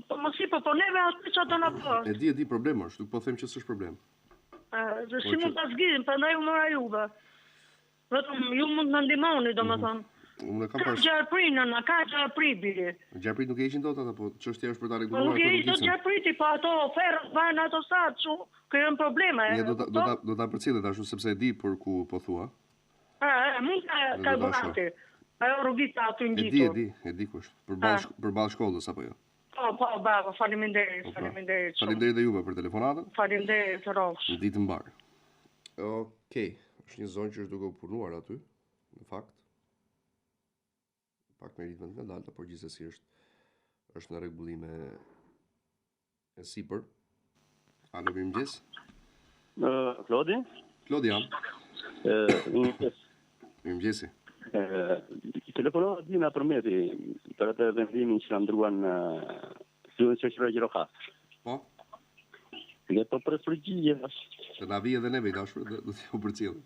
Po më sipër, po neve aty që ato na bën. E di, problem është, nuk po them që s'është problem. Si mund ta zgjidhim, prandaj u mora juve. Vetëm ju mund na ndihmoni, domethënë. Ka gjarprinën, ka gjarpri biri. Gjarprit nuk e heqin dot ata, po çështja është për ta rregulluar. Nuk e heqin dot gjarpriti, po ato ferrat vajnë ato stad, krijojnë probleme. Ne do ta përcjellet ashtu sepse e di për ku po thua. Mund ka karburanti. Ajo rrugita aty ngjitur. E di kush. Përballë shkollës apo jo? Po, bravo, faleminderit. Faleminderit dhe juve për telefonatën. Faleminderit të rrofsh. Ditë mbar. Okej, është një zonë që është duke u punuar aty, në fakt. Pak me ritme të ndalta, por gjithsesi është në rregullime e sipër. Alo, mirëmëngjes. Klodi? Klodi jam. Mirëmëngjesi. Telefonova Dina Përmeti për atë vendimin që na ndruan Zyrë Shoqëria Gjirokastër. Po? Ne po pres përgjigje. Të na vijë edhe neve i dashur, do t'ju përcjellë.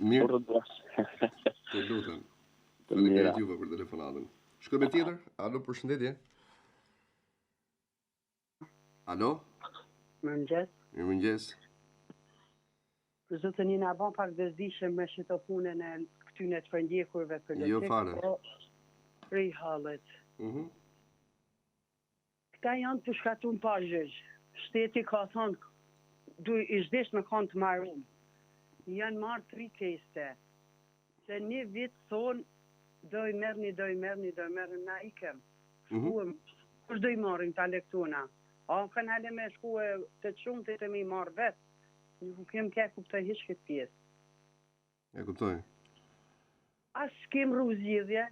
Mirë. Të lutem. Faleminderit juve për telefonatën. Shkojmë tjetër. Alo, përshëndetje. Alo? Mirëmëngjes. Mirëmëngjes. Për zotin i na bën pak bezdishëm me shito punën e këtyne të përndjekurve politik. Jo fare. Prej hallet. Këta janë të shkatun pa zhëgj. Shteti ka thonë, i zhdesh me kanë të marrum. Janë marrë 3 keste. Se një vit thonë, doj merrni, na ikem. Shkuëm, kush do i marrim ta lektuna? A, kanë hale me shku të qumëtit e me i marrë vetë. Nuk kem ke kuptoj hiç këtë pjesë. E kuptoj. As kem ruzidhje,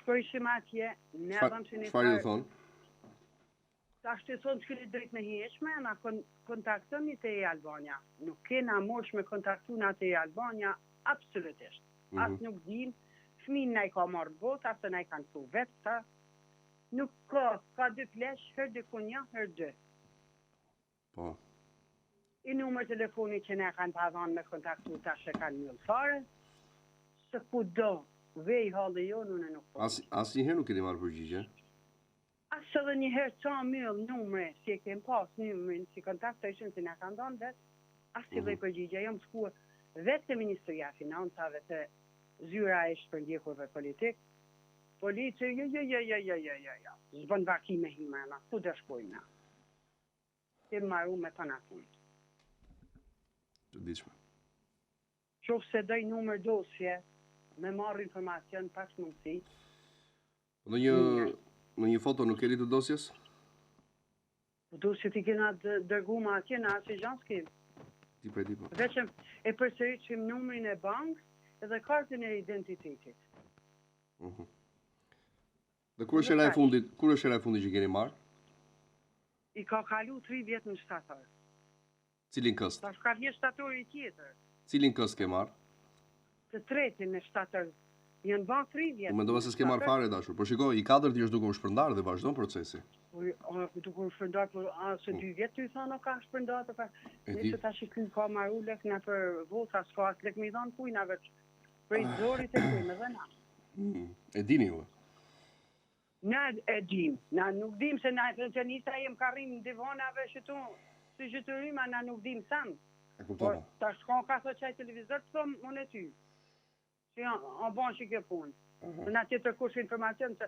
shkojshim atje, ne avëm që një Çfarë ju thonë? Ta shtë thonë që këri drejt me hieshme, na kontaktoni të e Albania. Nuk kena mosh me kontaktu në të e Albania, absolutisht. As nuk dim, fëmin na i ka marrë bot, asë na i kanë tu vetë ta. Nuk ka 2 flesh, her 2 kunja, her 2. Po. I numër telefoni që ne kanë pavon me kontaktu ta shë kanë njëllë fare, se ku do, vej halë jo, në nuk po. As njëherë nuk keni marrë përgjigje? Asë edhe njëherë qa mëllë numre, si e kem pas numrin, si kontaktojshën si ne kanë donë vetë, asë i dhe përgjigje, jam shkua vetë të Ministria Financave të zyra e shpërndjekurve politik, polici, jo, zbën vakime himena, ku dhe shkojna. Kemë maru me të nakunë. Të dishme. Qofë se doj numër dosje, me marrë informacion pas mundësi. Në një foto nuk keni të dosjes? Dosjet i kena dërgu ma atje në asë i gjanskim. Ti po. Veqem e përsëriqim numrin e bankës edhe kartën e identitetit. Dhe kur është era e fundit që keni marrë? I ka kalu 3 vjetë në shtator. Cilin këst? Ta shka vje shtatori tjetër. Cilin këst ke marrë? Të tretin në shtator. Janë ban 3 vjetë. U mendova se s'ke marrë fare dashur. Por shiko, i 4 është duke u shpërndar dhe vazhdon procesi. Duke u shpërndar, por se 2 vjetë ty thonë ka shpërndar të ka. Nëse ta shikyn ka marru lek në për vota, s'ka as lek me i dhanë kujnave. Prej zorit e kujnë dhe na. E dini ju? Na e dim. Na nuk dim se na pensionista jem ka rrim në divonave shëtu. Si gjëtërima na nuk dim sam. E kuptova. Ta shkon ka thë qaj televizor të thëmë, unë e ty. Që janë banë që ke punë. Në atë të kush informacion të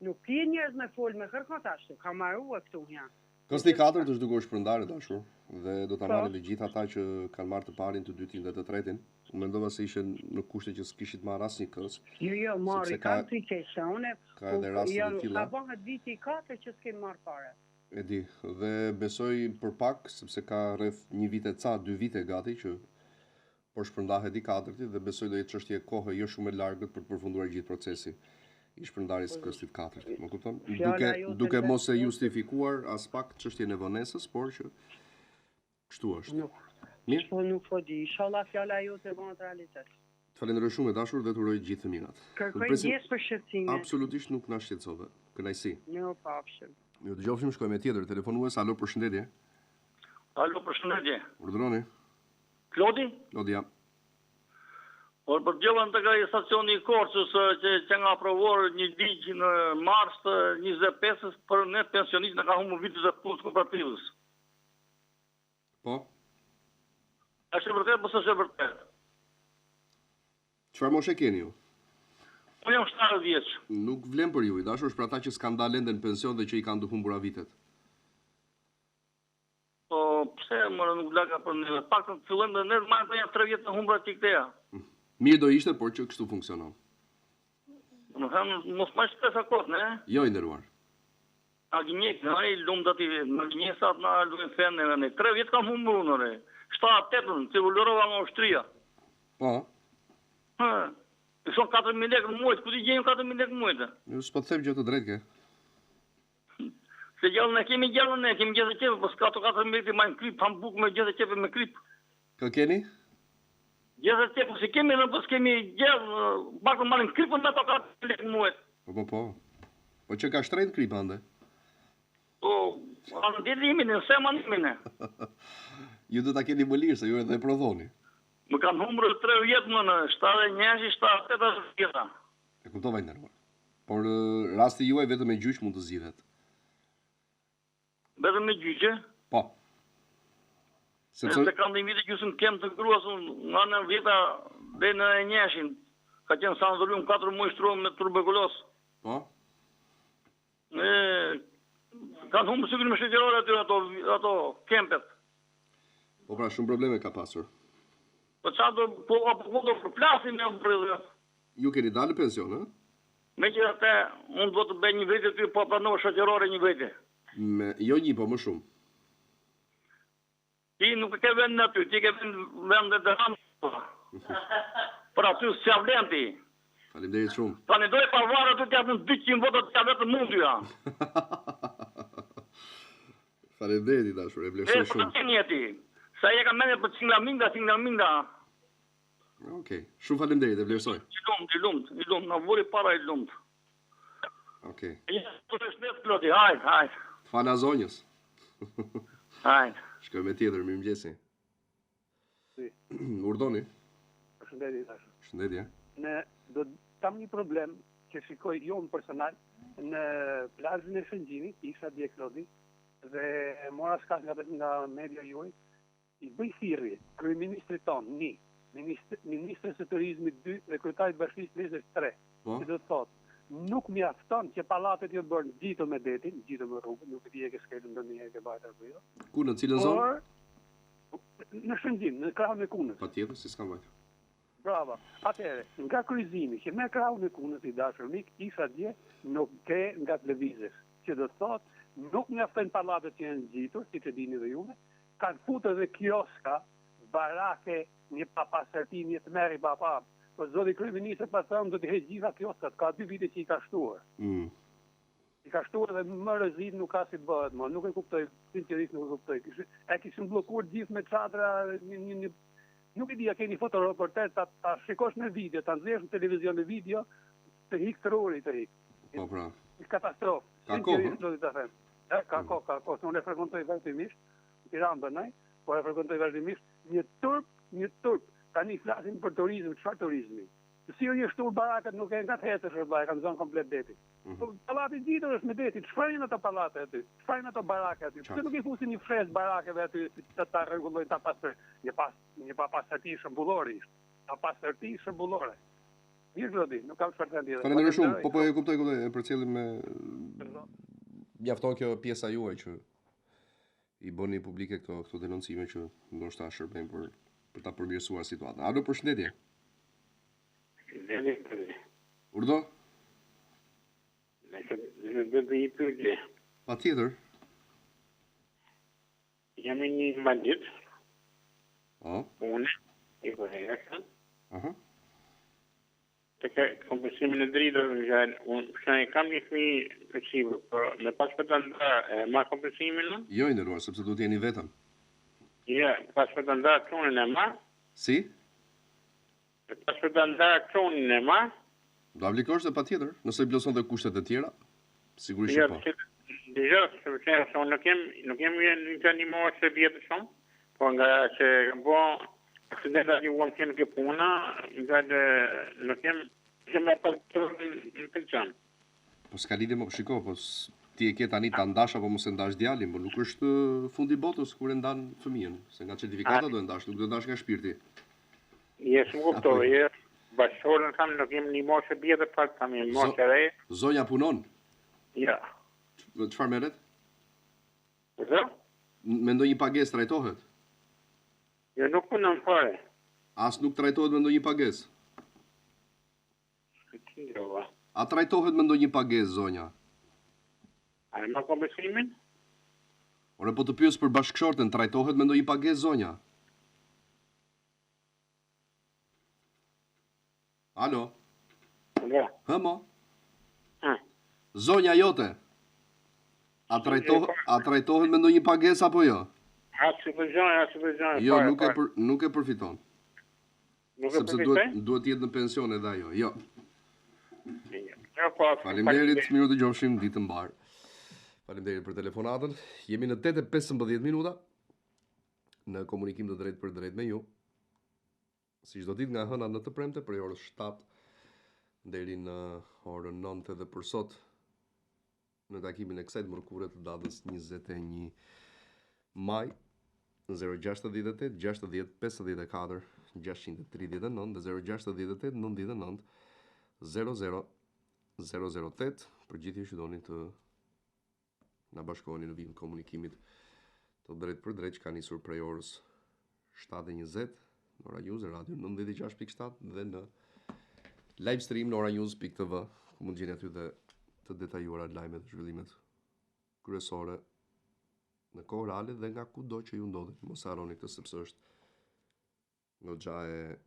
nuk ki njerëz me folë me kërkot ashtë, ka marru e këtu një. Kësti 4 është duke u shpërndarë dashur dhe do ta marrin dhe gjithë ata që kanë marrë të parin, të dytin dhe të tretin. Unë mendova se ishin në kushte që s'kishit marrë asnjë kës. Jo, marri kanë 3 kesa, unë ka edhe raste të tilla. Ka bëhet viti 4 që s'kem marrë fare. E di, dhe besoj për pak, sepse ka rreth 1 vit e ca, 2 vite gati që po shpërndahet i 4-ti dhe besoj do jetë çështje kohe jo shumë e largët për të përfunduar gjithë procesi i shpërndarjes së këstit 4-ti. Më kupton? Duke mos e justifikuar as pak çështjen e vonesës, por që kështu është. Mirë? Nuk po di, inshallah fjala jote bën realitet. Të falenderoj shumë dashur dhe të uroj gjithë të mirat. Kërkoj ndjes për shqetësime. Absolutisht nuk na shqetësove. Kënaqësi. Mirupafshim. Ju dëgjofshim, shkojmë tjetër telefonues. Alo, përshëndetje. Alo, përshëndetje. Urdhëroni. Klodi? Klodi, ja. Por për gjellën të kaj stacioni i Korçës që nga aprovuar një ligj në mars të 25-ës për ne pensionistë në ka humbur vitet e punës kooperativës. Po? Është e vërtet, pëse është e vërtet? Çfarë moshe keni ju? Unë jam 70 vjeç. Nuk vlen për ju, i dashur është për ata që s'kan dalë ende në pension dhe që i kanë të humbura vitet. Po, pse më nuk laka për ne? Pak të fillojmë dhe ne marrë janë 3 vjet të humbura ti këteja. Mirë do ishte, por që kështu funksionon. Më thënë, mos ma shpes akot, ne? Jo, i nderuar. A gjinjek, në i lumë dati, në gjinjesat në lumë fene, ne. 3 vjet kam humbur, nëre. 7-8, që vëllërova nga Austria. Po? I son 4.000 lekë në muajt, ku ti gjenë 4.000 lekë në muajt? Ju s'po të them gjë të drejtë ke. Se gjallën e kemi gjallën e, kemi gjithë qepe, po s'ka të 4.000 lekë majnë krip, ham buk me gjithë qepe me krip. Kë keni? Gjithë qepe, si kemi në pës kemi gjallë, bakë marrin kripën me të 4.000 lekë në muajt. Po. Po që ka shtrejnë krip ande? Po, anë ditë në se manimin e. Ju do ta keni më lirë, se ju edhe e prodhoni. Më kanë humrë 3 vjetë më në 71, 78 vjeta. E kuptova i nderuar. Por rasti juaj vetëm me gjyq mund të zgjidhet. Vetëm me gjyqe? Po. Sepse kam një vite gjysmë kem të gruas nga 9 vjeta dhe në 1-shin. Ka qenë sanzorium 4 muaj shtruar me tuberkulos. Po. Kanë humbë sigurisht me shëqërore aty ato kempet. Po pra, shumë probleme ka pasur. Po çfarë do përplasin me mbredhje? Ju keni dalë në pension, ha? Megjithatë, unë do të bëj një vite ty, po pranoj shoqërore një vite. Jo një, po më shumë. Ti nuk ke vend aty, ti ke vend të ramë. Por aty s'ja vlen ti. Faleminderit shumë. Tani doj pavarë aty të japën 200 vota të javë të mundja. Faleminderit i dashur, e vlerësoj shumë. Po keni ti. Sa e kam mendje për singaminda. Okej, shumë faleminderit, e vlerësoj. I lumt, na vuri para i lumt. Okej. Po të shnet Klodi, hajt. Fala zonjës. Hajt. Shkoj me tjetër, mirëmëngjesi. Si. Urdhoni. Shëndetje tash. Shëndetje. Ne do kam një problem që shikoj jo në personal në plazhin e Shëngjinit, isha dje Klodi, dhe mora shkas nga media juaj, i bëj thirrje kryeministrit ton, ministrës së turizmit 2 dhe kryetarit bashkisë 23. Që do të thotë, nuk mjafton që pallatet jo bën gjito me detin, gjito me rrugën, nuk e di e ke skelën ndonjëherë ke bajta apo jo. Ku në cilën zonë? Në Shëngjin, në krahun e Kunës. Patjetër, si s'kam vajtë. Bravo. Atëherë, nga kryqëzimi që me krahun e Kunës i dashur mik, isha dje nuk ke nga lëvizjes. Që do të thotë, nuk mjaftojnë pallatet që janë gjitur, siç e dini dhe juve, kanë futur dhe kioska, barake, një papastërtim, një të merri papa. Po zoti kryeministër pastaj do të heqë gjitha kioskat, ka 2 vite që i ka shtuar. I ka shtuar dhe më rrezik nuk ka si bëhet, më nuk e kuptoj, sinqerisht nuk e kuptoj. E kishin bllokuar gjithë me çadra, nuk e di, a keni fotoreporter ta shikosh në video, ta nxjerrësh në televizion në video, të hik truri të hik. Po pra. Katastrofë. Ka kohë. Do të them. Ka kohë, unë e frekuentoj vazhdimisht, në Tiranë bënaj, po e frekuentoj vazhdimisht, një turp. Tani flasim për turizëm, çfarë turizmi? Si një shtur barakat nuk e nga të hetësh e kanë zonë komplet deti. Po pallati gjitur është me deti, çfarë janë ato pallate aty? Çfarë janë ato barake aty? Pse nuk i fusin një fres barakeve aty ta rregullojnë ta pastër, një papastërti shëmbullore ishte. Ta pastërti shëmbullore. Mirë Klodi, nuk kam çfarë të thënë. Faleminderit shumë, po e kuptoj, e përcjellim me mjafton kjo pjesa juaj që i bëni publike këto denoncime që ndoshta shërbejnë për ta përmirësuar situatën. Alo, përshëndetje. Shëndetje. Urdhë? Ne do të i pyetje. Patjetër. Jam një bandit. Unë i përhejashën. Të kompensimin e dritës, unë kam një fëmijë fleksibël, por me pas për të ndarë, ma kompensimin në? Jo, i nderuar, sepse do të jeni vetëm. Ja, pas për të ndarë kronin e ma. Si? Pas për të ndarë kronin e ma. Do aplikosh dhe patjetër, nëse i vlerëson dhe kushtet e tjera, sigurisht po. Dëgjoj, sepse unë nuk jem një të animohet se vjetë shumë, po nga që po aksidenta që uam që nuk e puna, nga dhe nuk jem e patërën në pension. Po s'ka lidhje më shiko, po ti e ke tani ta ndash apo mos e ndash djalin, por nuk është fundi botës kur e ndan fëmijën, se nga certifikata do e ndash, nuk do ndash nga shpirti. Jes, më kuptoj, bashkëtorën kam nuk jem një moshë vjetër, pak kam një moshë re. Zonja punon? Ja. Çfarë merret? Zë? Me ndonjë pagesë trajtohet? Jo, nuk punon fare. As nuk trajtohet me ndonjë pagesë? A trajtohet me ndonjë pagesë, zonja? A e ma kompensimin? Ore, po të pyes për bashkëshorten, trajtohet me ndonjë pagesë, zonja? Alo? Ja. Hëmo? Zonja jote? A trajtohet me ndonjë pagesë apo jo? Asë përgjën. Jo, nuk e përfiton. Sepse duhet jetë në pension edhe ajo. Jo. Faleminderit, mirë të gjofshim, ditë mbar. Faleminderit për telefonatën. Jemi në 8:15 minuta në komunikim të drejtë për drejtë me ju. Si çdo ditë nga hëna në të premte prej orës 7 deri në orën 9 edhe për sot në takimin e kësaj mërkure të datës 21 maj 068 60 54 639 dhe 068 99 00 për gjithë që doni të na bashkoheni në vijim komunikimit të drejtë për drejtë që ka nisur prej orës 7:20 në Ora News, Radio 96.7 dhe në live stream në oranews.tv, ku mund gjeni aty dhe të detajuara lajmet dhe zhvillimet kryesore në kohë reale dhe nga kudo që ju ndodheni. Mos harroni këtë sepse është goxha e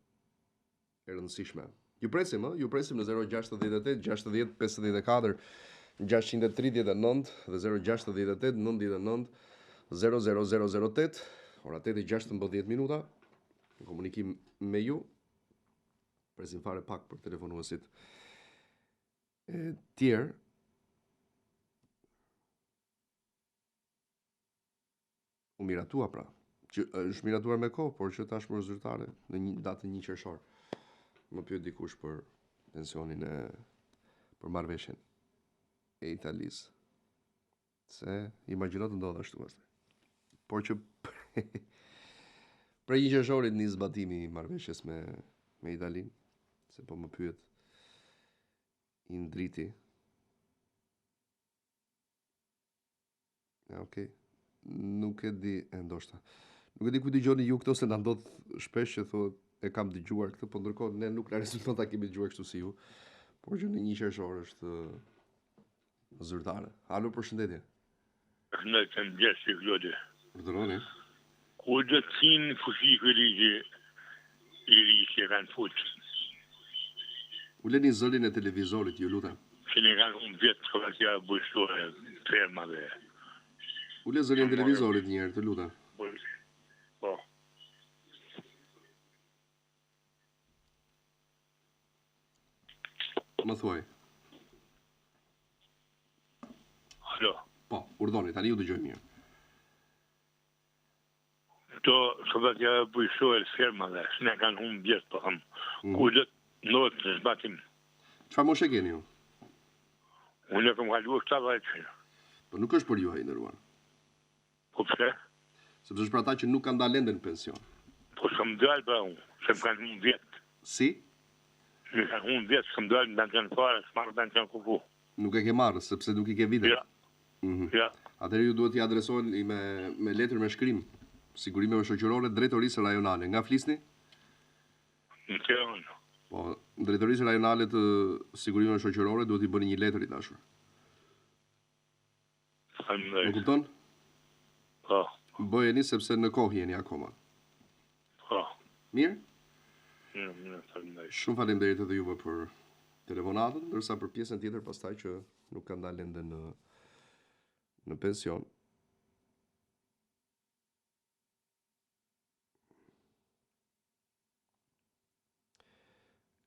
rëndësishme. Ju presim në 068 60 54 639 dhe 068 99 0008, ora 8:16 minuta, në komunikim me ju. Presim fare pak për telefonuesit e tjerë. U miratua pra. Që është miratuar me kohë, por që tashmë zyrtare në datën 1 qershor. Më pyet dikush për pensionin për marrëveshjen e Italisë. Se imagjino të ndodhë ashtu pastaj. Por që prej 1 qershorit nis zbatimi i marrëveshjes me Italinë, se po më pyet i ndriti. Ja, okay. Nuk e di, ndoshta. Nuk e di ku dëgjoni ju këto, se na ndodh shpesh që thotë e kam dëgjuar këtë, po ndërkohë ne nuk na rezulton ta kemi dëgjuar kështu si ju. Por që në 1 qershor është zyrtare. Alo, përshëndetje. Në të ndjesë i vlode. Përdëroni. Ku dhe të cinë fushikë ligje i rishje kanë futë. Uleni zërin e televizorit, ju lutem. Që ne kanë unë vjetë që tja bujshore fermave. Ule zërin e televizorit njerë, të lutem. Po. Më thuaj. Alo. Po, urdhoni, tani ju dëgjoj mirë. To që tja bujshore fermave, që ne kanë unë vjetë, po thëmë. Ku dhe ndodhë të zbatim. Çfarë moshe keni ju? Unë e kam kaluar 70. Po nuk është për ju ai nderuar. Po pse? Sepse është për ata që nuk kanë dalë ende në pension. Po s'm dal pra unë, se më kanë unë vjet. Si? Më kanë unë vjet, s'm dal në pension fare, s'marr pension kuku. Nuk e ke marrë sepse nuk i ke vite. Ja. Ja. Atëherë ju duhet t'i adresoheni me letër me shkrim, sigurimeve shoqërore drejtorisë rajonale. Nga flisni? Në Tiranë. Po, drejtorisë rajonale të sigurimeve shoqërore duhet i bëni një letër i dashur. Më kupton? Po. Bëjeni sepse në kohë jeni akoma. Po. Mirë? Mirë, faleminderit. Shumë faleminderit edhe juve për telefonatën, ndërsa për pjesën tjetër pastaj që nuk kanë dalë ende në pension.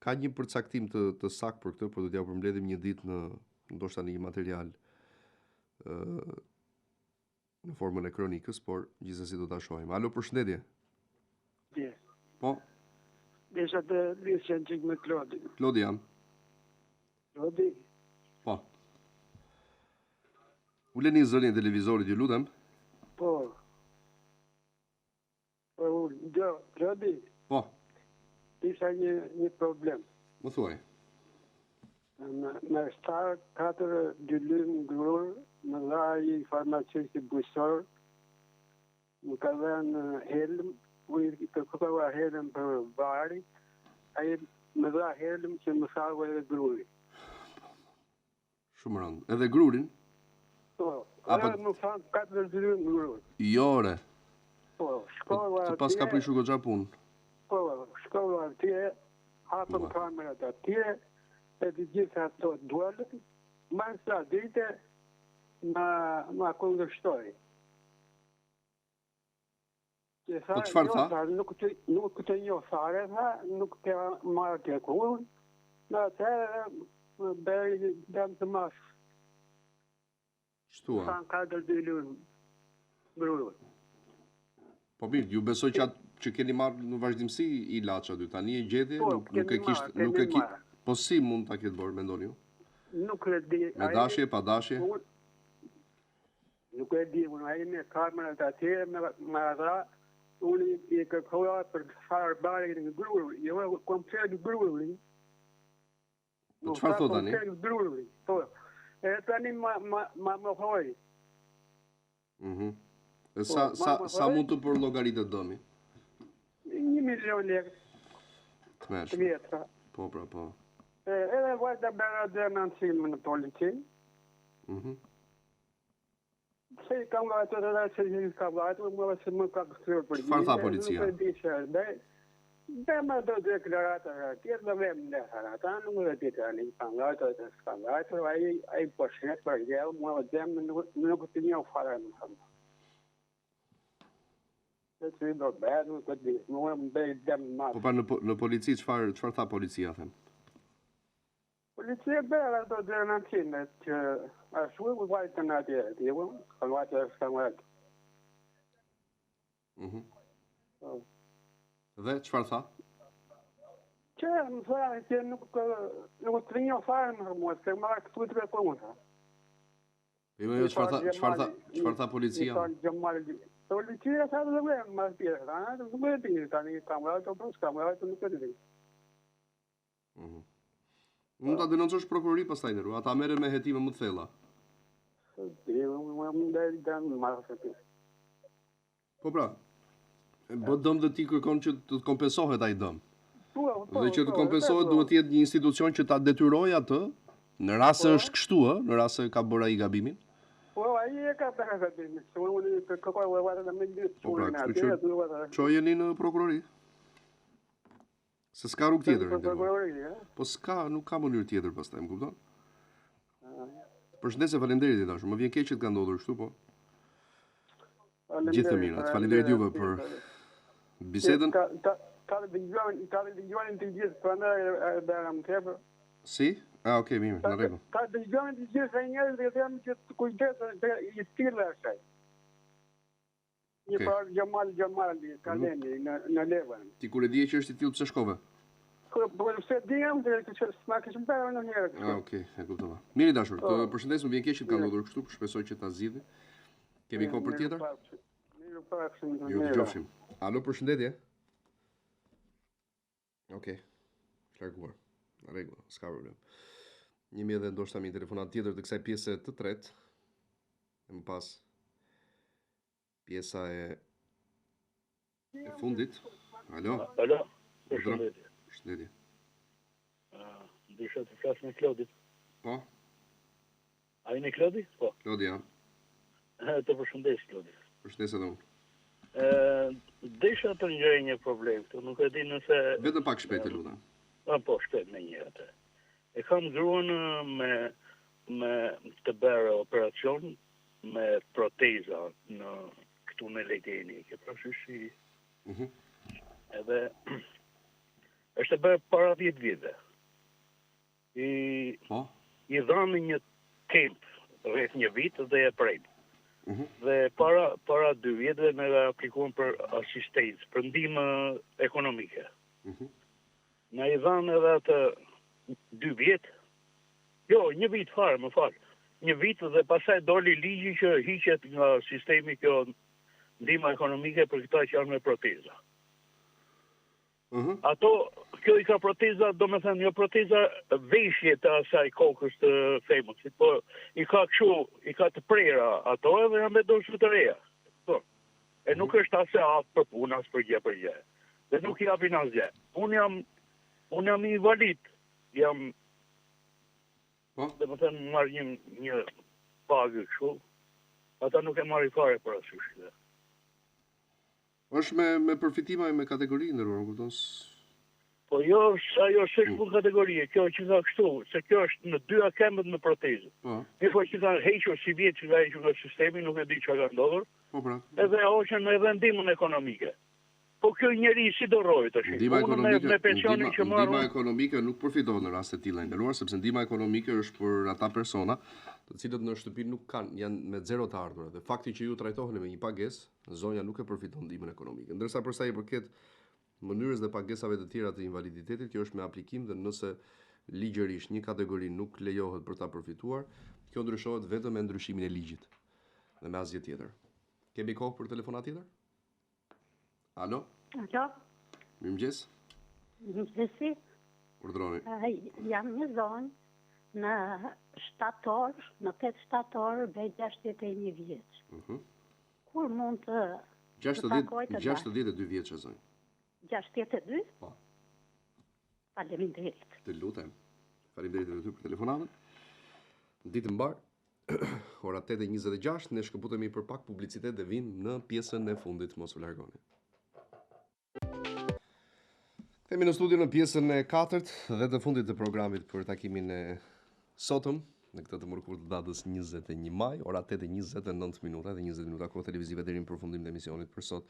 Ka një përcaktim të saktë për këtë, por do t'ja përmbledhim një ditë në ndoshta në një material në formën e kronikës, por gjithsesi do ta shohim. Alo, përshëndetje. Dje. Po. Desha të lisën çik me Klodi. Klodi jam. Klodi. Po. Uleni zërin e televizorit, ju lutem. Po. Po, Klodi. Po. Isha një problem. Më thuaj. Me shtar 4 dylim grur, më dha i farmacisti bujësor, më ka dhenë helm, i kërkova helm për vari, ai më dha helm që më thagu edhe gruri. Shumë rëndë. Edhe grurin? Po, edhe më thanë 4 dylim grur. Jore. Po, shkova atje. Se pas ka prishu goxha punë. Po, shkova atje, hapëm kamerat atje, e të gjitha ato dualët, marë sa dite, ma kundërshtoj. Po çfarë tha? Nuk të njoh fare, tha, nuk të marrë të kurrë, në atëherë më bëri dëm të mashë. Shtua. Sa 4 lënë gruaj. Po mirë, ju besoj që keni marrë në vazhdimsi ilaç aty. Tani e gjeti, nuk e kishte, po si mund ta ketë bërë, mendoni ju? Nuk e di. Me dashje, pa dashje? Nuk e di, unë ai me kamerën të atje me ata, unë i kërkoja për të farë bare në gruaj. Jo, kom çelë gruaj. Po çfarë thot tani? Gruaj. Po. E tani më hoj. Mhm. Sa mund të për llogaritë dëmi? 1 milion lekë. Të vjetra. Po, pra, po. Edhe vajta bëra denuncim në polici. Se i kam gajtë të që i ka gajtë, më ka kështyrë për Çfarë tha policia? Nuk e di që dhe më do deklarata tjerë dhe vem në harata, nuk e di të anë i pangajtë dhe s'pangajtë, a i përshet për gjellë, më dhe demë nuk të një fara në thëmë. Se do bërë, nuk e di, nuk e më bërë demë marë. Po pa në polici, çfarë tha policia, them? Policia bërë ato denuncimet që ashtu u vajtë në atje, kanë vajtë e s'kanë vajtë. Dhe çfarë tha? Që më tha që nuk të një farë më mua, se më këtu të repunë. Jo, çfarë tha policia? Policia sa të dhe më pjesë, nuk e di, tani kam vajtë o plus, kam vajtë nuk e di. Mund ta denoncosh prokurori pastaj në rrugë, ata merren me hetime më të thella. Po pra, bë dëm dhe ti kërkon që të kompensohet ai dëm. Dhe që të kompensohet duhet të jetë një institucion që ta detyrojë atë, në rast se është kështu, në rast se ka bërë ai gabimin. Po ai e ka bërë gabimin, unë kërkoj vëllai në mendje. Po pra, kështu që çojeni në prokurori. Se s'ka rrugë tjetër. Po nuk ka mënyrë tjetër pastaj, më kupton? Përshëndetje, faleminderit i dashur. Më vjen keq që të ka ndodhur kështu, po. Gjithë të mirat. Faleminderit juve për bisedën. Ka dëgjuar të gjithë prandaj e bëra më tepër. Si? Okay, mirë, në rregull. Ka dëgjuar të gjithë njerëzit dhe them që të kujdeset i stilë asaj. Një par Gjamali, kaleni në Levan. Ti kur e dije që është i tillë pse shkove? Po pse diam që s'ma kishim bërë në një herë. Okej, e kuptova. Mirë dashur, të përshëndes, më vjen keq që ka ndodhur kështu, shpresoj që ta zgjidhni. Kemi kohë për tjetër? Mirë, pafshim. Ju dëgjofshim. Alo, përshëndetje. Okej. Larguar. Në rregull, s'ka problem. Njëmi edhe ndoshta mi telefonat tjetër të kësaj pjese të tretë. E më pas pjesa e fundit. Alo? Alo, përshëndetje. Përshëndetje. Disha të flasë me Klodit. Po? A i në Klodi? Po. Klodi, ja. Të përshëndes, Klodi. Përshëndes edhe unë. Disha të njërej një problem, të nuk e di nëse... Vetëm pak shpejt e lutem. Po, shpejt me një atë. E kam druan me të bërë operacion me proteza në këtu në Lejteni, ke prashyshi. Edhe është e bërë para 10 vite. I dhanë një kemp rreth një vit dhe e prejnë. Dhe para 2 vite me aplikuan për asistencë, për ndihmë ekonomike. Na i dhanë edhe atë 2 vjet. Jo, 1 vit fare, më fal. 1 vit dhe pastaj doli ligji që hiqet nga sistemi kjo ndihma ekonomike për këta që janë me proteza. Ato, kjo i ka proteza, do me thënë, jo proteza veshje të asaj kokës të femësit, po i ka këshu, i ka të prera ato edhe janë me dorë të reja. E nuk është asë atë për punë, asë për gjë. Dhe nuk i apin asë gjë. Unë jam invalid, jam, dhe me thënë, marrë një pagë këshu, ata nuk e marrë i fare për asyshë. Është me përfitima e me kategori në rrugë, kupton? Po jo, ajo s'është për kategorie, kjo që ka kështu, se kjo është në 2 kembët me protezë. Një po që ka hequr si vjetë që ka hequr nga sistemi, nuk e di që ka ndodhur, edhe hoqën edhe ndihmën ekonomike. Po kjo njeri si do rrojë tash? Ndihma ekonomike, ekonomike nuk përfiton në raste të tilla nderuar, sepse ndihma ekonomike është për ata persona të cilët në shtëpi nuk kanë, janë me zero të ardhurat. Dhe fakti që ju trajtoheni me një pagesë, zonja nuk e përfiton ndihmën ekonomike. Ndërsa për sa i përket mënyrës dhe pagesave të tjera të invaliditetit, kjo është me aplikim dhe nëse ligjërisht një kategori nuk lejohet për ta përfituar, kjo ndryshohet vetëm me ndryshimin e ligjit dhe me asgjë tjetër. Kemi kohë për telefonat tjetër? Alo? Alo? Mirëmëngjes. Mirëmëngjesi. Urdhroni. Jam një zonë në 8 shtator dhe 61 vjeç. Kur mund të 62 vjeç zonjë. 62? Po. Faleminderit. Të lutem. Faleminderit edhe ty për telefonatën. Ditë mbar. Ora 8:26, ne shkëputemi për pak publicitet dhe vim në pjesën e fundit, mos u largoni. Kemi në studio në pjesën e 4 dhe të fundit të programit për takimin e sotëm, në këtë të mërkurë të datës 21 maj, ora 8:29 minuta dhe 20 minuta kohë televizive deri në përfundim të emisionit për sot.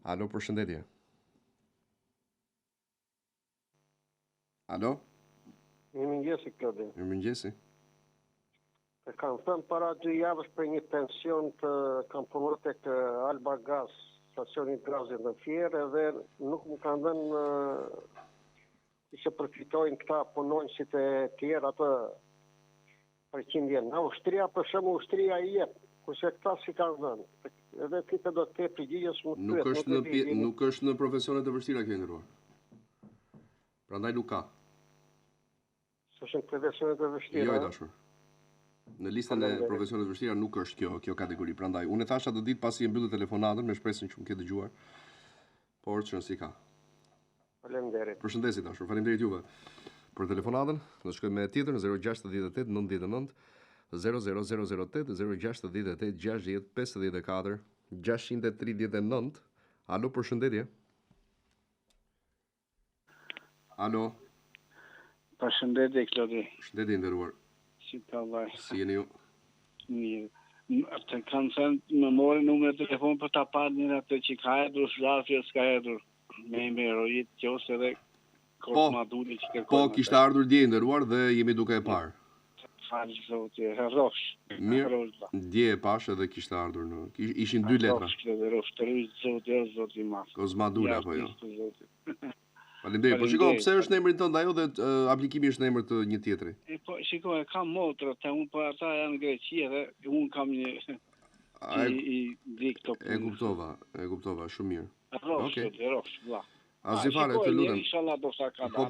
Alo, përshëndetje. Alo? Mirëmëngjesi, Klodi. Mirëmëngjesi. E kam thënë para 2 javësh për një pension të kam punuar tek Alba Gas, stacioni gazit në Fier, edhe nuk më kanë dhënë që përfitojnë këta punonjësit e tjerë atë përqindje. Në Austria, për shembull, Austria i jep, kurse këta si kanë dhënë. Edhe ti do të ke përgjigjes më pyet. Nuk është në profesione të vështira kjo ndëruar. Prandaj nuk ka. S'është në profesione të vështira. Jo, dashur. Në listën e profesionet vështira nuk është kjo kategori. Prandaj unë thasha të ditë pasi e mbyllë telefonatën me shpresën që më ke dëgjuar. Por që nësi ka. Faleminderit. Përshëndetje dashur. Faleminderit juve për telefonatën. Do shkojmë me tjetër në 068 99 00008 068 60 54 639. Alo, përshëndetje. Alo. Përshëndetje, Klodi. Përshëndetje nderuar. Si të Allah. Si jeni ju? Mirë. Të kanë thënë më mori numër telefon për ta parë një atë që ka erdhur, shrafi s'ka erdhur. Me heroit qose edhe Kosmaduli që kërkon. Po, kishte ardhur dje nderuar dhe jemi duke e parë. Falë zoti, rrosh. Mirë. Dje e pash edhe kishte ardhur në. Ishin 2 letra. Zoti i madh. Kosmaduli apo jo? Faleminderit. Po shikoj, pse është në emrin tënd ajo dhe aplikimi është në emër të një tjetri? Po shikoj, kam motra, unë po ata janë në Greqi dhe unë kam një i dik to. E kuptova, shumë mirë. Okej. Vlla. Asgjë fare, të lutem. Inshallah do sa ka. Po,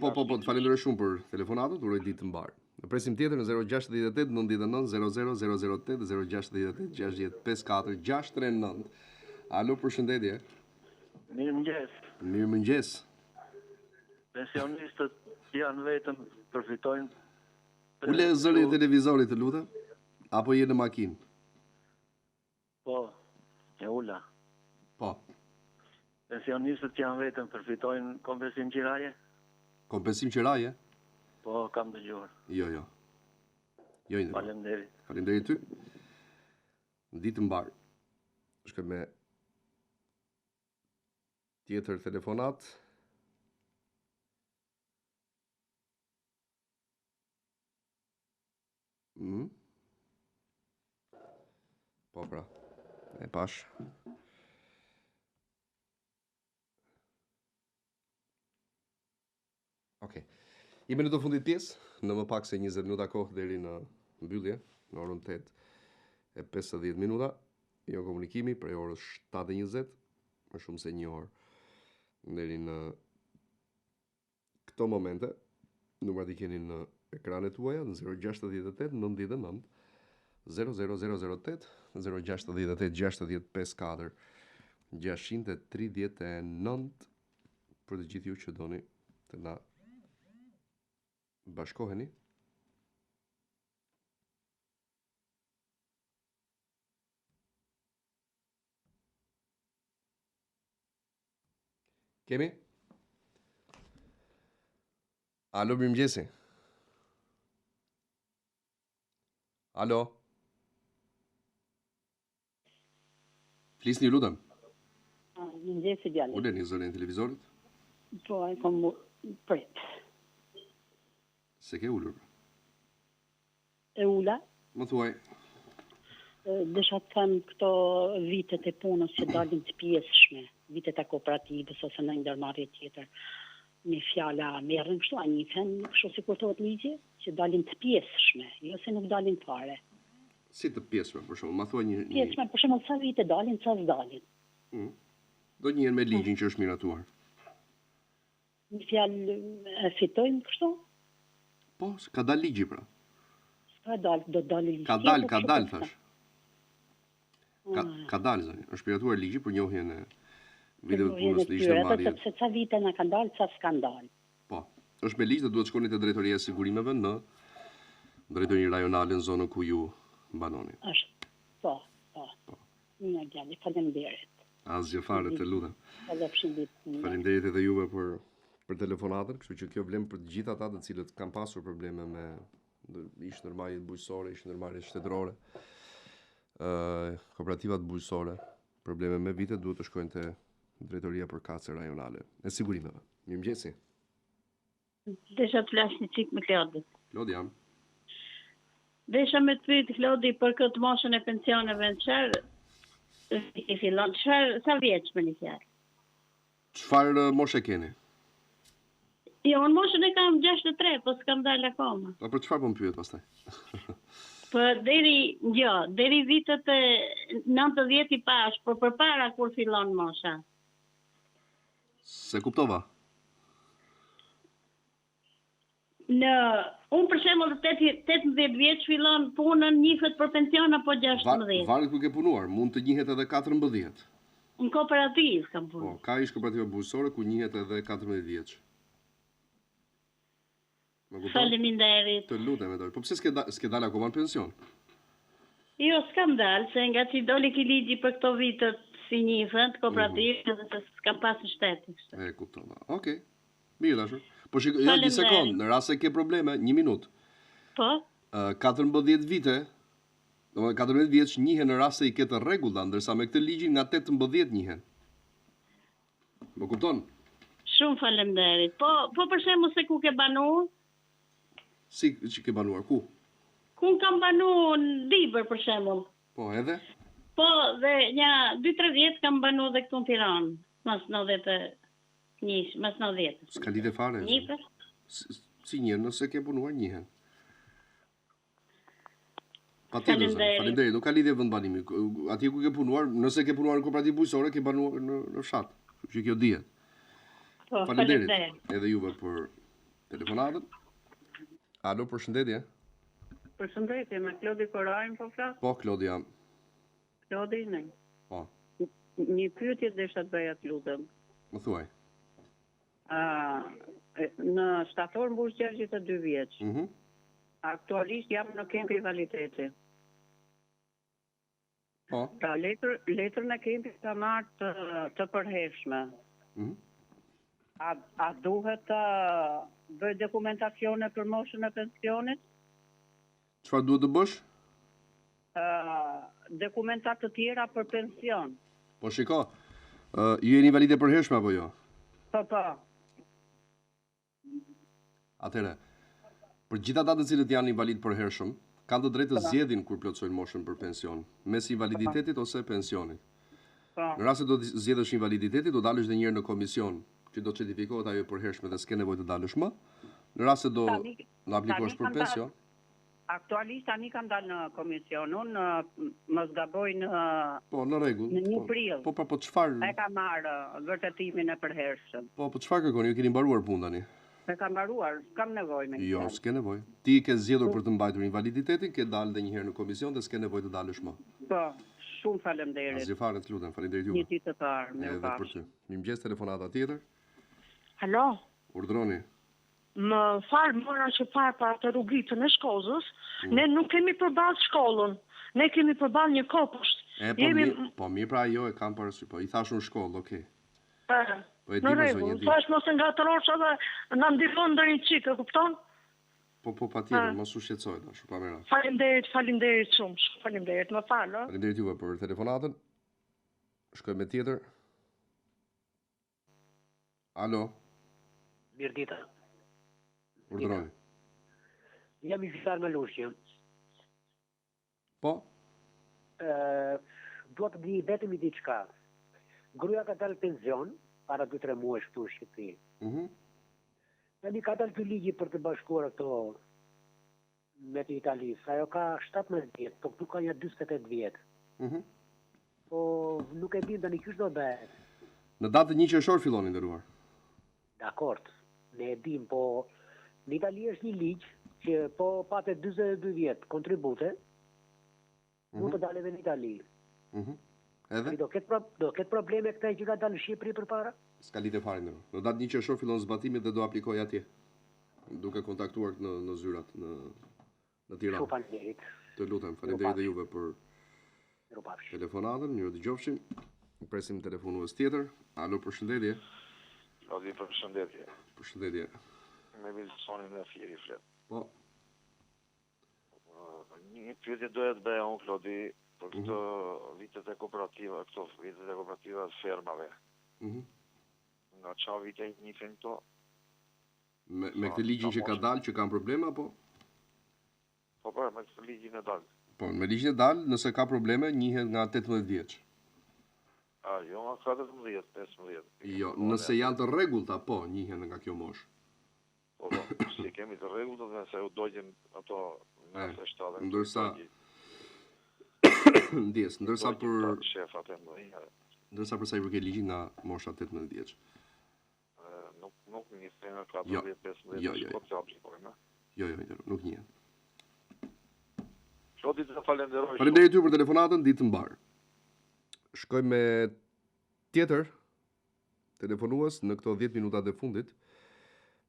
falenderoj shumë për telefonatën, uroj ditë të mbar. Ne presim tjetër në 068 99 00008 068 60 54 639. Alo, përshëndetje. Mirëmëngjes. Pensionistët janë vetëm përfitojnë. Ule zëri televizorit të lutem? Apo je në makinë? Po, e ula. Po. Pensionistët janë vetëm përfitojnë kompensim qiraje? Kompensim qiraje? Po, kam dëgjuar. Jo. Faleminderit. Faleminderit ty. Ditë mbar. Shkoj me tjetër telefonat. Po pra, e pash. Okej. Jemi në të fundit pjesë, në më pak se 20 minuta kohë deri në mbyllje, në orën 8:50 minuta. Jo komunikimi prej orës 7:20, më shumë se 1 orë deri në këto momente. Numrat i keni në ekranet tuaja në 068 99 00008 068 60 54 639 për të gjithë ju që doni të na bashkoheni. Kemi? Alo, mirëmëngjesi. Alo. Flisni, lutem. Mëngjesi djalë. Uleni zërin e televizorit? Po, e kom prit. Se ke ullur? E ula? Më thuaj. Desha të them këto vitet e punës që dalin të pjesshme, vitet e kooperativës ose në ndërmarrje tjetër. Një fjala merren kështu, a njihen kështu si kurtohet ligji, që dalin të pjesshme, jo se nuk dalin fare. Si të pjesshme, për shembull, ma thuaj një pjesshme, për shembull, sa vite dalin, sa s'dalin. Do njihen me ligjin që është miratuar. Një fjalë e fitojmë kështu? Po, ka dal ligji pra. Ka dal, do dalë ligji. Ka dal thash. Ka dalë, zëni. Është piratuar ligji për njohjen e viteve të punës në ndërmarrje. Sepse ca vite na kanë dalë, ca s'kan dalë. Po. Është me ligj dhe duhet shkoni te drejtoria e sigurimeve në drejtorinë rajonale në zonën ku ju banoni. Është. Po. Një djalë, faleminderit. Asgjë fare, të lutem. Faleminderit edhe juve për telefonatën, kështu që kjo vlen për të gjithë ata të cilët kanë pasur probleme me ish ndërmarrjet bujqësore, ish ndërmarrjet shtetërore. Kooperativat bujqësore, probleme me vite duhet të shkojnë te drejtoria për kacë rajonale e sigurimeve. Mirëmëngjesi. Desha të flas një çik me Klodi. Klodi jam. Desha me të pyet Klodi për këtë moshën e pensioneve në çfarë i fillon, sa vjeç më një fjalë? Çfarë moshe keni? Jo, në moshën e kam 63, po s'kam dalë akoma. Po për çfarë po më pyet pastaj? Po deri vitet e 90 i pash, por përpara kur fillon mosha. Se kuptova. Unë për shembull 18 vjeç fillon punën, njihet për pension apo 16? Varet ku ke punuar, mund të njihet edhe 14. Në kooperativë kam punuar. Po, ka ish kooperativa bujqësore ku njihet edhe 14 vjeç. Faleminderit. Të lutem e po pse s'ke dalë akoma në pension? Jo, s'kam dalë, se nga që doli ki ligji për këto vitet si njihen, kooperativë, dhe se s'kam pas në shtetë. E kuptova. Okej. Mirë dashur. Po një sekond, në rast se ke probleme, 1 minutë. Po? 14 vite, domethënë 14 vjeç njihen në rast se i ketë rregulla, ndërsa me këtë ligjin nga 18 njihen. Më kupton? Shumë faleminderit. Po për shembull se ku ke banuar? Si që ke banuar, ku? Ku kam banuar në Libër, për shembull. Po, edhe? Po, dhe një 2-3 vjetë kam banuar dhe këtu në Tiranë, mas 90. S'ka lidhje fare? Njëpër? Si njën, nëse ke punuar njëhen. Patjetër, faleminderit, nuk ka lidhje vendbanimi. Atje ku ke punuar, nëse ke punuar në kooperativë bujqësore, ke banuar në fshat. Që kjo dihet. Po, faleminderit. Edhe juve për telefonatën. Alo, përshëndetje. Përshëndetje, me Klodi Korajnë po flas? Po, Klodi jam. Klodi, ne. Po. Një pyetje desha të bëja të lutem. Më thuaj. Në shtator mbush 62 vjeç. Aktualisht jam në kempi validiteti. Po. Pra letrën e kempit ka marrë të përhershme. A duhet të bëj dokumentacione për moshën e pensionit? Çfarë duhet të bësh? Dokumentat të tjera për pension. Po shiko, ju jeni valide përhershme apo jo? Po. Atëherë, për gjithë ata të cilët janë invalid përhershëm, kanë të drejtë të zgjedhin kur plotësojnë moshën për pension, mes invaliditetit ose pensionit. Në rast se do të zgjedhësh invaliditetin, do dalësh edhe një herë në komision, që do të certifikohet ajo përhershme dhe s'ke nevojë të dalësh më. Në rast se do në aplikosh për pension. Aktualisht tani kam dalë në komision, unë më zgaboj në në rregull. Në 1 prill. Po çfarë? E kam marrë vërtetimin e përhershëm. Po çfarë kërkoni? Ju keni mbaruar punën tani? E kam mbaruar, s'kam nevojë me. Jo, s'ke nevojë. Ti ke zgjedhur për të mbajtur invaliditetin, ke dalë edhe një herë në komision dhe s'ke nevojë të dalësh më. Po. Shumë faleminderit. Asgjë fare, të lutem, faleminderit juve. Një ditë të parë, edhe për ty. Mirëmëngjes, telefonata tjetër. Alo. Urdhroni. Më falë, mora që parë para të rrugitën e Shkozës, ne nuk kemi përballë shkollën. Ne kemi përballë një kopësht. Po mirë pra jo e kam parasysh, po i thash unë shkollë, okay. Po e di në rregull, thash mos e ngatërosh edhe na ndihmon ndonjë çik, e kupton? Po patjetër, mos u shqetësoj tash, pa merak. Faleminderit shumë, faleminderit, më fal, ë. Faleminderit juve për telefonatën. Shkojmë me tjetër. Alo. Mirë dita. Urdhëroni. Jam I fitar me lushje. Po? Dua të di vetëm I diçka. Gruaja ka dalë pension para 2-3 muajsh këtu në Shqipëri. Tani ka dalë ky ligji për të bashkuar këto me të Italisë. Ajo ka 17 vjet, po këtu ka një 48 vjet. Po nuk e di tani kush do bëhet. Në datën 1 qershor fillon I nderuar. Dakord. Ne e dim, po në Itali është një ligj që po patë 42 vjet kontribute, mund të dalë edhe në Itali. Edhe? Do ketë probleme këta që ka dalë në Shqipëri përpara? S'ka lidhje fare ndër. Në datën 1 qershor fillon zbatimi dhe do aplikoj atje. Duke kontaktuar në zyrat në Tiranë. Shumë faleminderit. Të lutem, faleminderit dhe juve për telefonatën, mirë dëgjofshim. Presim telefonues tjetër. Alo, përshëndetje. Klodi, përshëndetje. Përshëndetje. Me Wilsonin e Fieri flet. Po. Një pyetje doja të bëja unë, Klodi, për këto vitet e kooperativa, këto vitet e kooperativa të fermave. Nga qa vite njifin këto? Me këtë ligjin që ka dalë, që kanë probleme, apo? Po, me këtë ligjin e dalë. Po, me ligjin e dalë, nëse ka probleme, njihet nga 18 vjeç. Jo, nga 14, 15. Jo, nëse janë të rregullta, po, njihen nga kjo moshë. Po, si kemi të rregullta, nëse u dojgjën ato nëse shtatë. Ndërsa ndjes, ndërsa për ndërsa për sa I përket ligjit nga mosha 18 vjeç. Nuk njëse nga 14-15 Jo, nuk njëhen. Klodi të falenderoj. Faleminderit ju për telefonatën, ditë të mbar. Shkojmë me tjetër telefonues në këto 10 minutat e fundit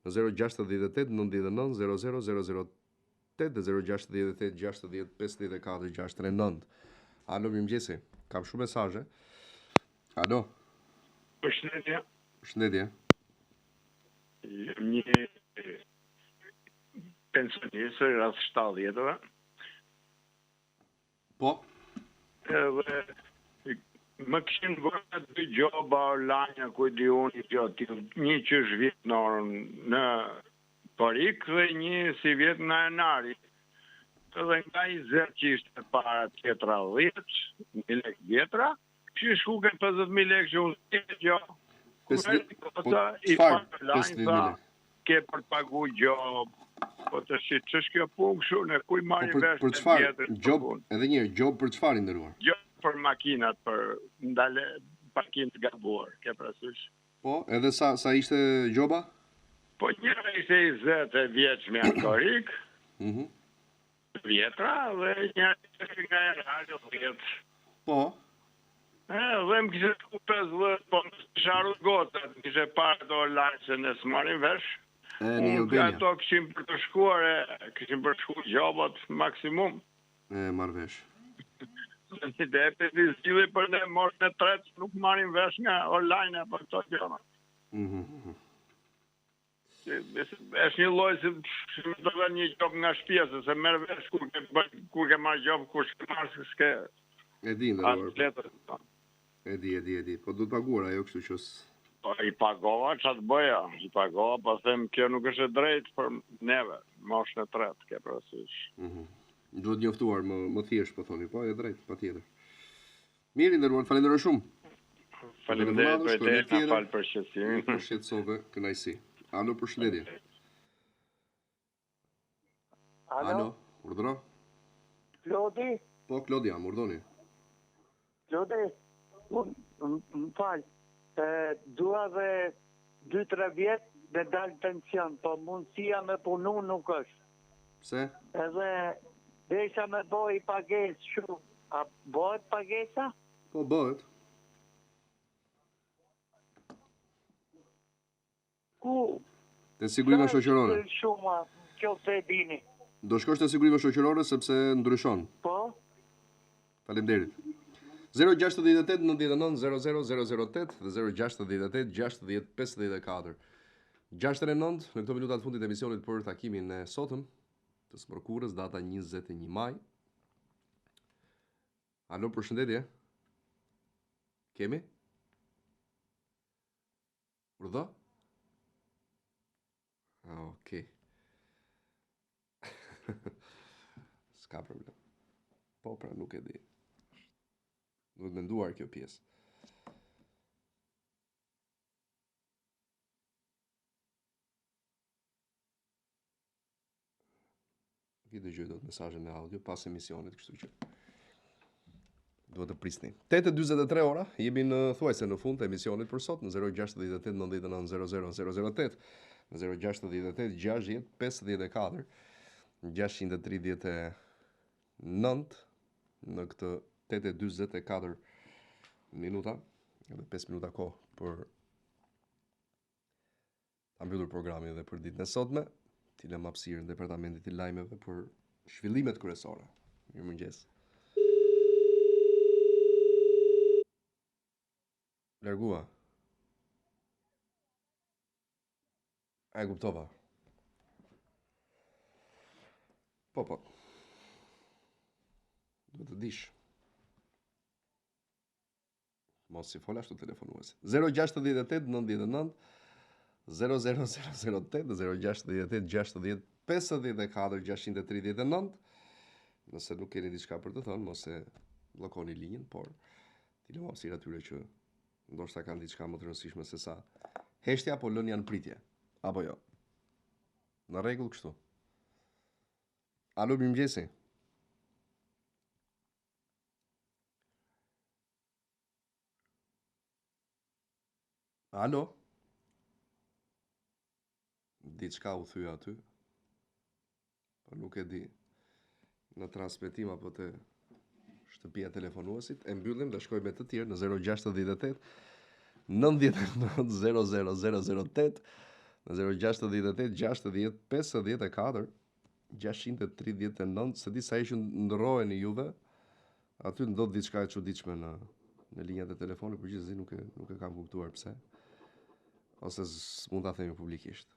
në 068 99 00 008 dhe 068 60 54 69. Alo, mirëmëngjesi. Kam shumë mesazhe. Alo. Përshëndetje. Përshëndetje. Jam një pensionist rreth 70-ave. Po. Edhe më kishin vërë 2 gjoba online, ku di unë, një që është vjetënorën në Parik dhe një si vjetë në Enari. Edhe nga 20 që ishte para tjetra 10.000 lek vjetra, që shkuke 50.000 lek që unë të gjoba. I parë online, tha, ke për të pagu gjobë. Po të shi, që është kjo punë këshu, në kuj marri vesh për çfarë? Gjob, edhe njëherë, gjob për çfarë ndëruar? Gjob për makinat, për ndale parkim të gabuar, ke parasysh. Po, edhe sa ishte gjoba? Po njëra ishte 20 vjeç me ankorik, vjetra, dhe njëra ishte nga e radio 10. Po. Dhe më kishe të 50, po më sharu gotat, më kishe parë do lajse në s'marin vesh. Unë ato këshim për të shkuar, këshim për të shkuar gjobat maksimum. Marrvesh. Në të epe të zgjidhe për ne morë në tretë, nuk marrin vesh nga online apo këto gjona. Është një loj se më të dhe një gjop nga shpjesë, se merë vesh kur ke marrë gjop, kur shke marrë se s'ke... E di ndërruar. E di. Po du të paguar ajo kështu qës... I pagova që të bëja, po them kjo nuk është drejt për neve, mosh në tretë, ke përësysh. Duhet njoftuar më thjesht, po thoni, po e drejt, pa tjetër. Mirë, ndërruar, falenderoj shumë. Falenderoj për te, ka falë për shqetësimin. Për shqetësove, kënaqësi. Alo, përshëndetje. Alo, urdhëro? Klodi? Po, Klodi jam, urdhoni. Klodi, më falë. Dua dhe 2-3 vjet dhe dalë pension, po mundësia me punu nuk është. Pse? Edhe desha me boj pagesë shumë. A bëhet pagesa? Po bëhet. Ku? Te sigurime shoqërore. Shumë, kjo se dini. Do shkosh te sigurime shoqërore sepse ndryshon. Po? Faleminderit. 068 99 00008 dhe 068 60 54 69 në këto minutat fundit e emisionit për takimin e sotëm të smërkurës, data 21 maj. Alo, përshëndetje. Kemi? Urdhë? Okej. S'ka problem. Po, pra nuk e di. Duhet menduar kjo pjesë. I dëgjoj dot mesazhin e audio pas emisionit, kështu që duhet të prisni. 8:43 ora, jemi në thuajse në fund të emisionit për sot në 068 99 00008, në 068 60 54 639 në këtë 8:44 minuta, edhe 5 minuta kohë për ta mbyllur programin edhe për ditën e sotme. Ti lëm hapësirën departamentit të lajmeve për zhvillimet kryesore. Mirëmëngjes. Largua. E kuptova. Po. Duhet të dish. Mos si fol ashtu telefonuesi. 068 99 00008 068 60 54 639. Nëse nuk keni diçka për të thënë, mos e bllokoni linjën, por ti lëmë hapësirë atyre që ndoshta kanë diçka më të rëndësishme se sa heshtja apo lënia në pritje. Apo jo. Në rregull kështu. Alo, mirëmëngjesi. Alo. Diçka u thyja aty. Po nuk e di. Në transmetim apo të shtëpia telefonuesit, e mbyllim dhe shkojmë me të tjerë në 068 99 00008, në 068 60 54 639, se di sa ishën ndërroheni juve, aty ndodh diçka e çuditshme në linjat e telefonit, por gjithsesi nuk e kam kuptuar pse. Ose s'mund ta themi publikisht.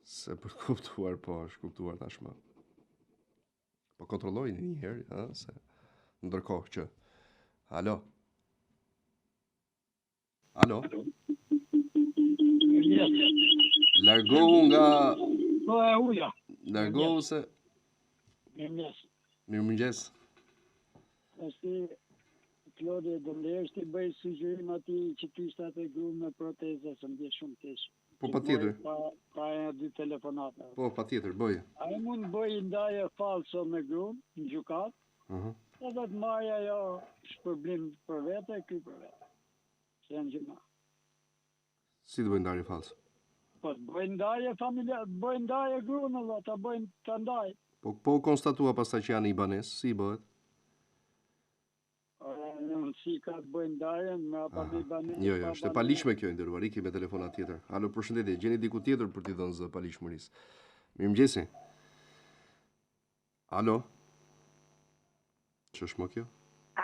Se për kuptuar, po është kuptuar tashmë. Po kontrollojini një herë, se ndërkohë që. Alo. Largohu nga... Po e uja. Largohu se... Mirëmëngjes. Ashti, Klodi, do ndesh ti bëj sugjerim atij që ty ishte grup me proteza, se më bie shumë keq. Po patjetër. Ka e dy telefonata. Po patjetër, bëj. Ai mund bëj ndaje falso me grup në gjykat. Edhe të marrja ajo shpërblim për vete, ky për vete. Se janë gjëma. Si të bëjnë ndarje falso? Po të bëjnë ndarje familja, të bëjnë ndarje grunë, dhe të bëjnë të ndaj. Po konstatua pastaj që janë ibanes, si bëhet? Si ka të bëjnë ndarjen me apa me ibanes. Jo, është e palishme kjo nderuar, iki me telefonat tjetër. Alo, përshëndetje, gjeni diku tjetër për t'i dhënë zë palishmërisë. Mirëmëngjesi. Alo. Ç'është më kjo?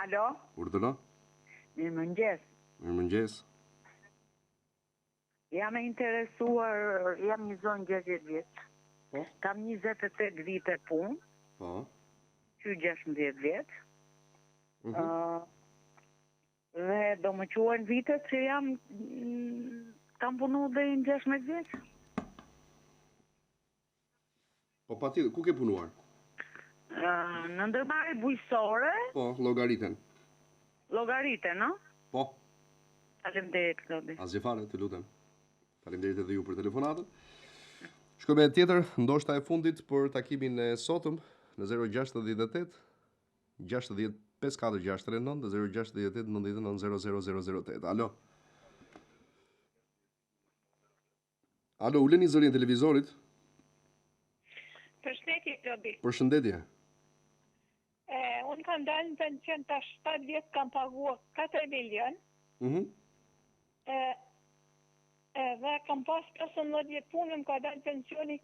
Alo. Urdhëno? Mirëmëngjes. Mirëmëngjes. Jam e interesuar, jam një zonë 60 vjeç. Po? Kam 28 vite punë. Po. Qy 16 vjeç. Dhe do më quajnë vitet që kam punu dhe në 16 vjeç. Po patjetër, ku ke punuar? Në ndërmarrje bujqësore. Po, llogariten. Llogariten, no? Po. Faleminderit, Klodi. Asgjë fare, të lutem. Faleminderit edhe ju për telefonatën. Shkojmë tjetër, ndoshta e fundit për takimin e sotëm në 068 60 54 639 dhe 068 99 00008. Alo. Alo, uleni zërin e televizorit. Përshëndetje, Klodi. Përshëndetje. Unë kam dalë në pension tash 7 vjetë, kam paguar 4 milion. Dhe kam pas 15 vjetë punë, më ka dalë pensioni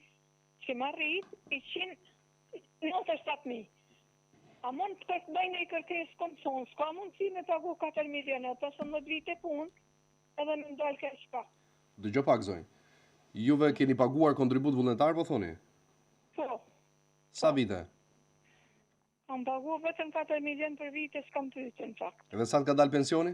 që më rrit 197.000. A mund të bëjnë i kërkesë komëson, s'ka mundësi me pagu 4 milion, 15 vite punë, edhe me ndalë kërë shka. Dëgjoj pak, zonjë. Juve keni paguar kontribut vullnetar, po thoni? Po. Sa vite? Kam paguar vetëm 4 milion për vite, s'kam pyetje në fakt. Edhe sa të ka dalë pensioni?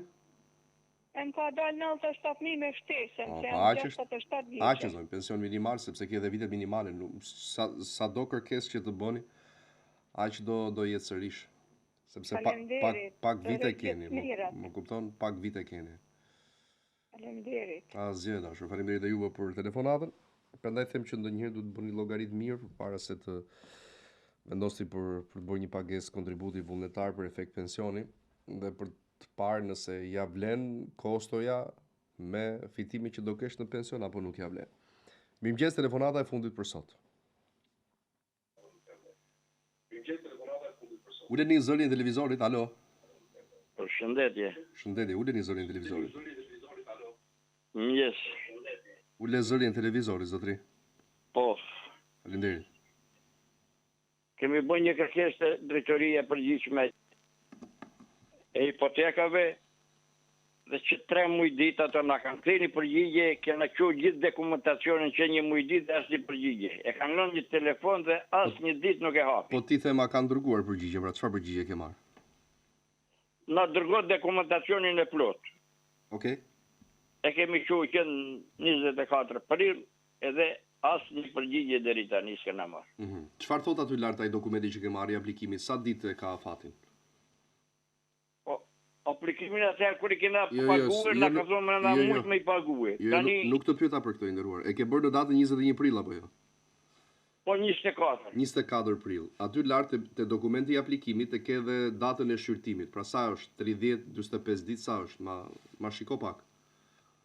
E më ka dalë 97.000 me shtesën, se jam 67 vjeqe. Aqe, zonë, pension minimal, sepse ke edhe vitet minimale. Sa do kërkes që të bëni, aqe do jetë sërish. Sepse pak vite keni, më kupton, pak vite keni. Faleminderit. Asgjë, dashur, faleminderit dhe juve për telefonatën. Prandaj them që ndonjëherë duhet të bëni llogarit mirë përpara se të vendosni për të bërë një pagesë kontributi vullnetar për efekt pensioni dhe për të parë nëse ja vlen kostoja me fitimin që do kesh në pension apo nuk ja vlen. Mirëmëngjes, telefonata e fundit për sot. Uleni zërin e televizorit, alo. Përshëndetje. Shëndetje, uleni zërin e televizorit. Mirëmëngjes. Ule zërin e televizorit, zotri. Po. Faleminderit. Kemi bën një kërkesë të drejtoria e përgjithshme e hipotekave dhe që 3 muaj ditë ato na kanë kthyer një përgjigje, kena qenë gjithë dokumentacionin që një muaj ditë as një përgjigje. E kanë lënë një telefon dhe as një ditë nuk e hapi. Po ti thema kanë dërguar përgjigje, pra çfarë përgjigje ke marrë? Na dërgoi dokumentacionin e plot. Okej. E kemi qenë 24 prill edhe as një përgjigje deri tani s'kena marrë. Çfarë thot aty lart ai dokumenti që ke marrë i aplikimit? Sa ditë ka fatin? Aplikimin atëherë kur i kena paguar, na ka thonë na mund me i paguë. Tani nuk të pyeta për këtë i nderuar. E ke bërë në datën 21 prill apo jo? Po 24. 24 prill. Aty lart te dokumenti i aplikimit e ke edhe datën e shqyrtimit. Pra sa është? 30, 45 ditë sa është? Ma shiko pak.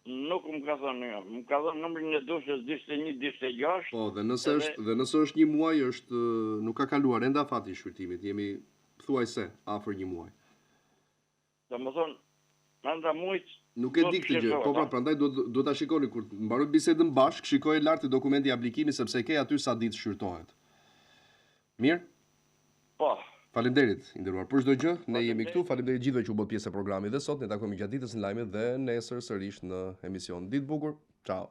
Nuk më ka thënë, më ka thënë numrin e dushës 21, 26. Po, dhe nëse është një muaj, nuk ka kaluar enda fati i shqyrtimit. Jemi thuajse afër një muaj. Domethënë, anda muajt nuk e di këtë gjë, po pra prandaj do ta shikoni kur mbaroj bisedën bashk, shikoj lart dokumenti i aplikimit sepse ke aty sa ditë shqyrtohet. Mirë? Po. Faleminderit, i nderuar. Për çdo gjë, ne jemi këtu. Faleminderit gjithëve që u bë pjesë e programit dhe sot ne takojmë gjatë ditës në lajmet dhe nesër sërish në emision. Ditë bukur. Ciao.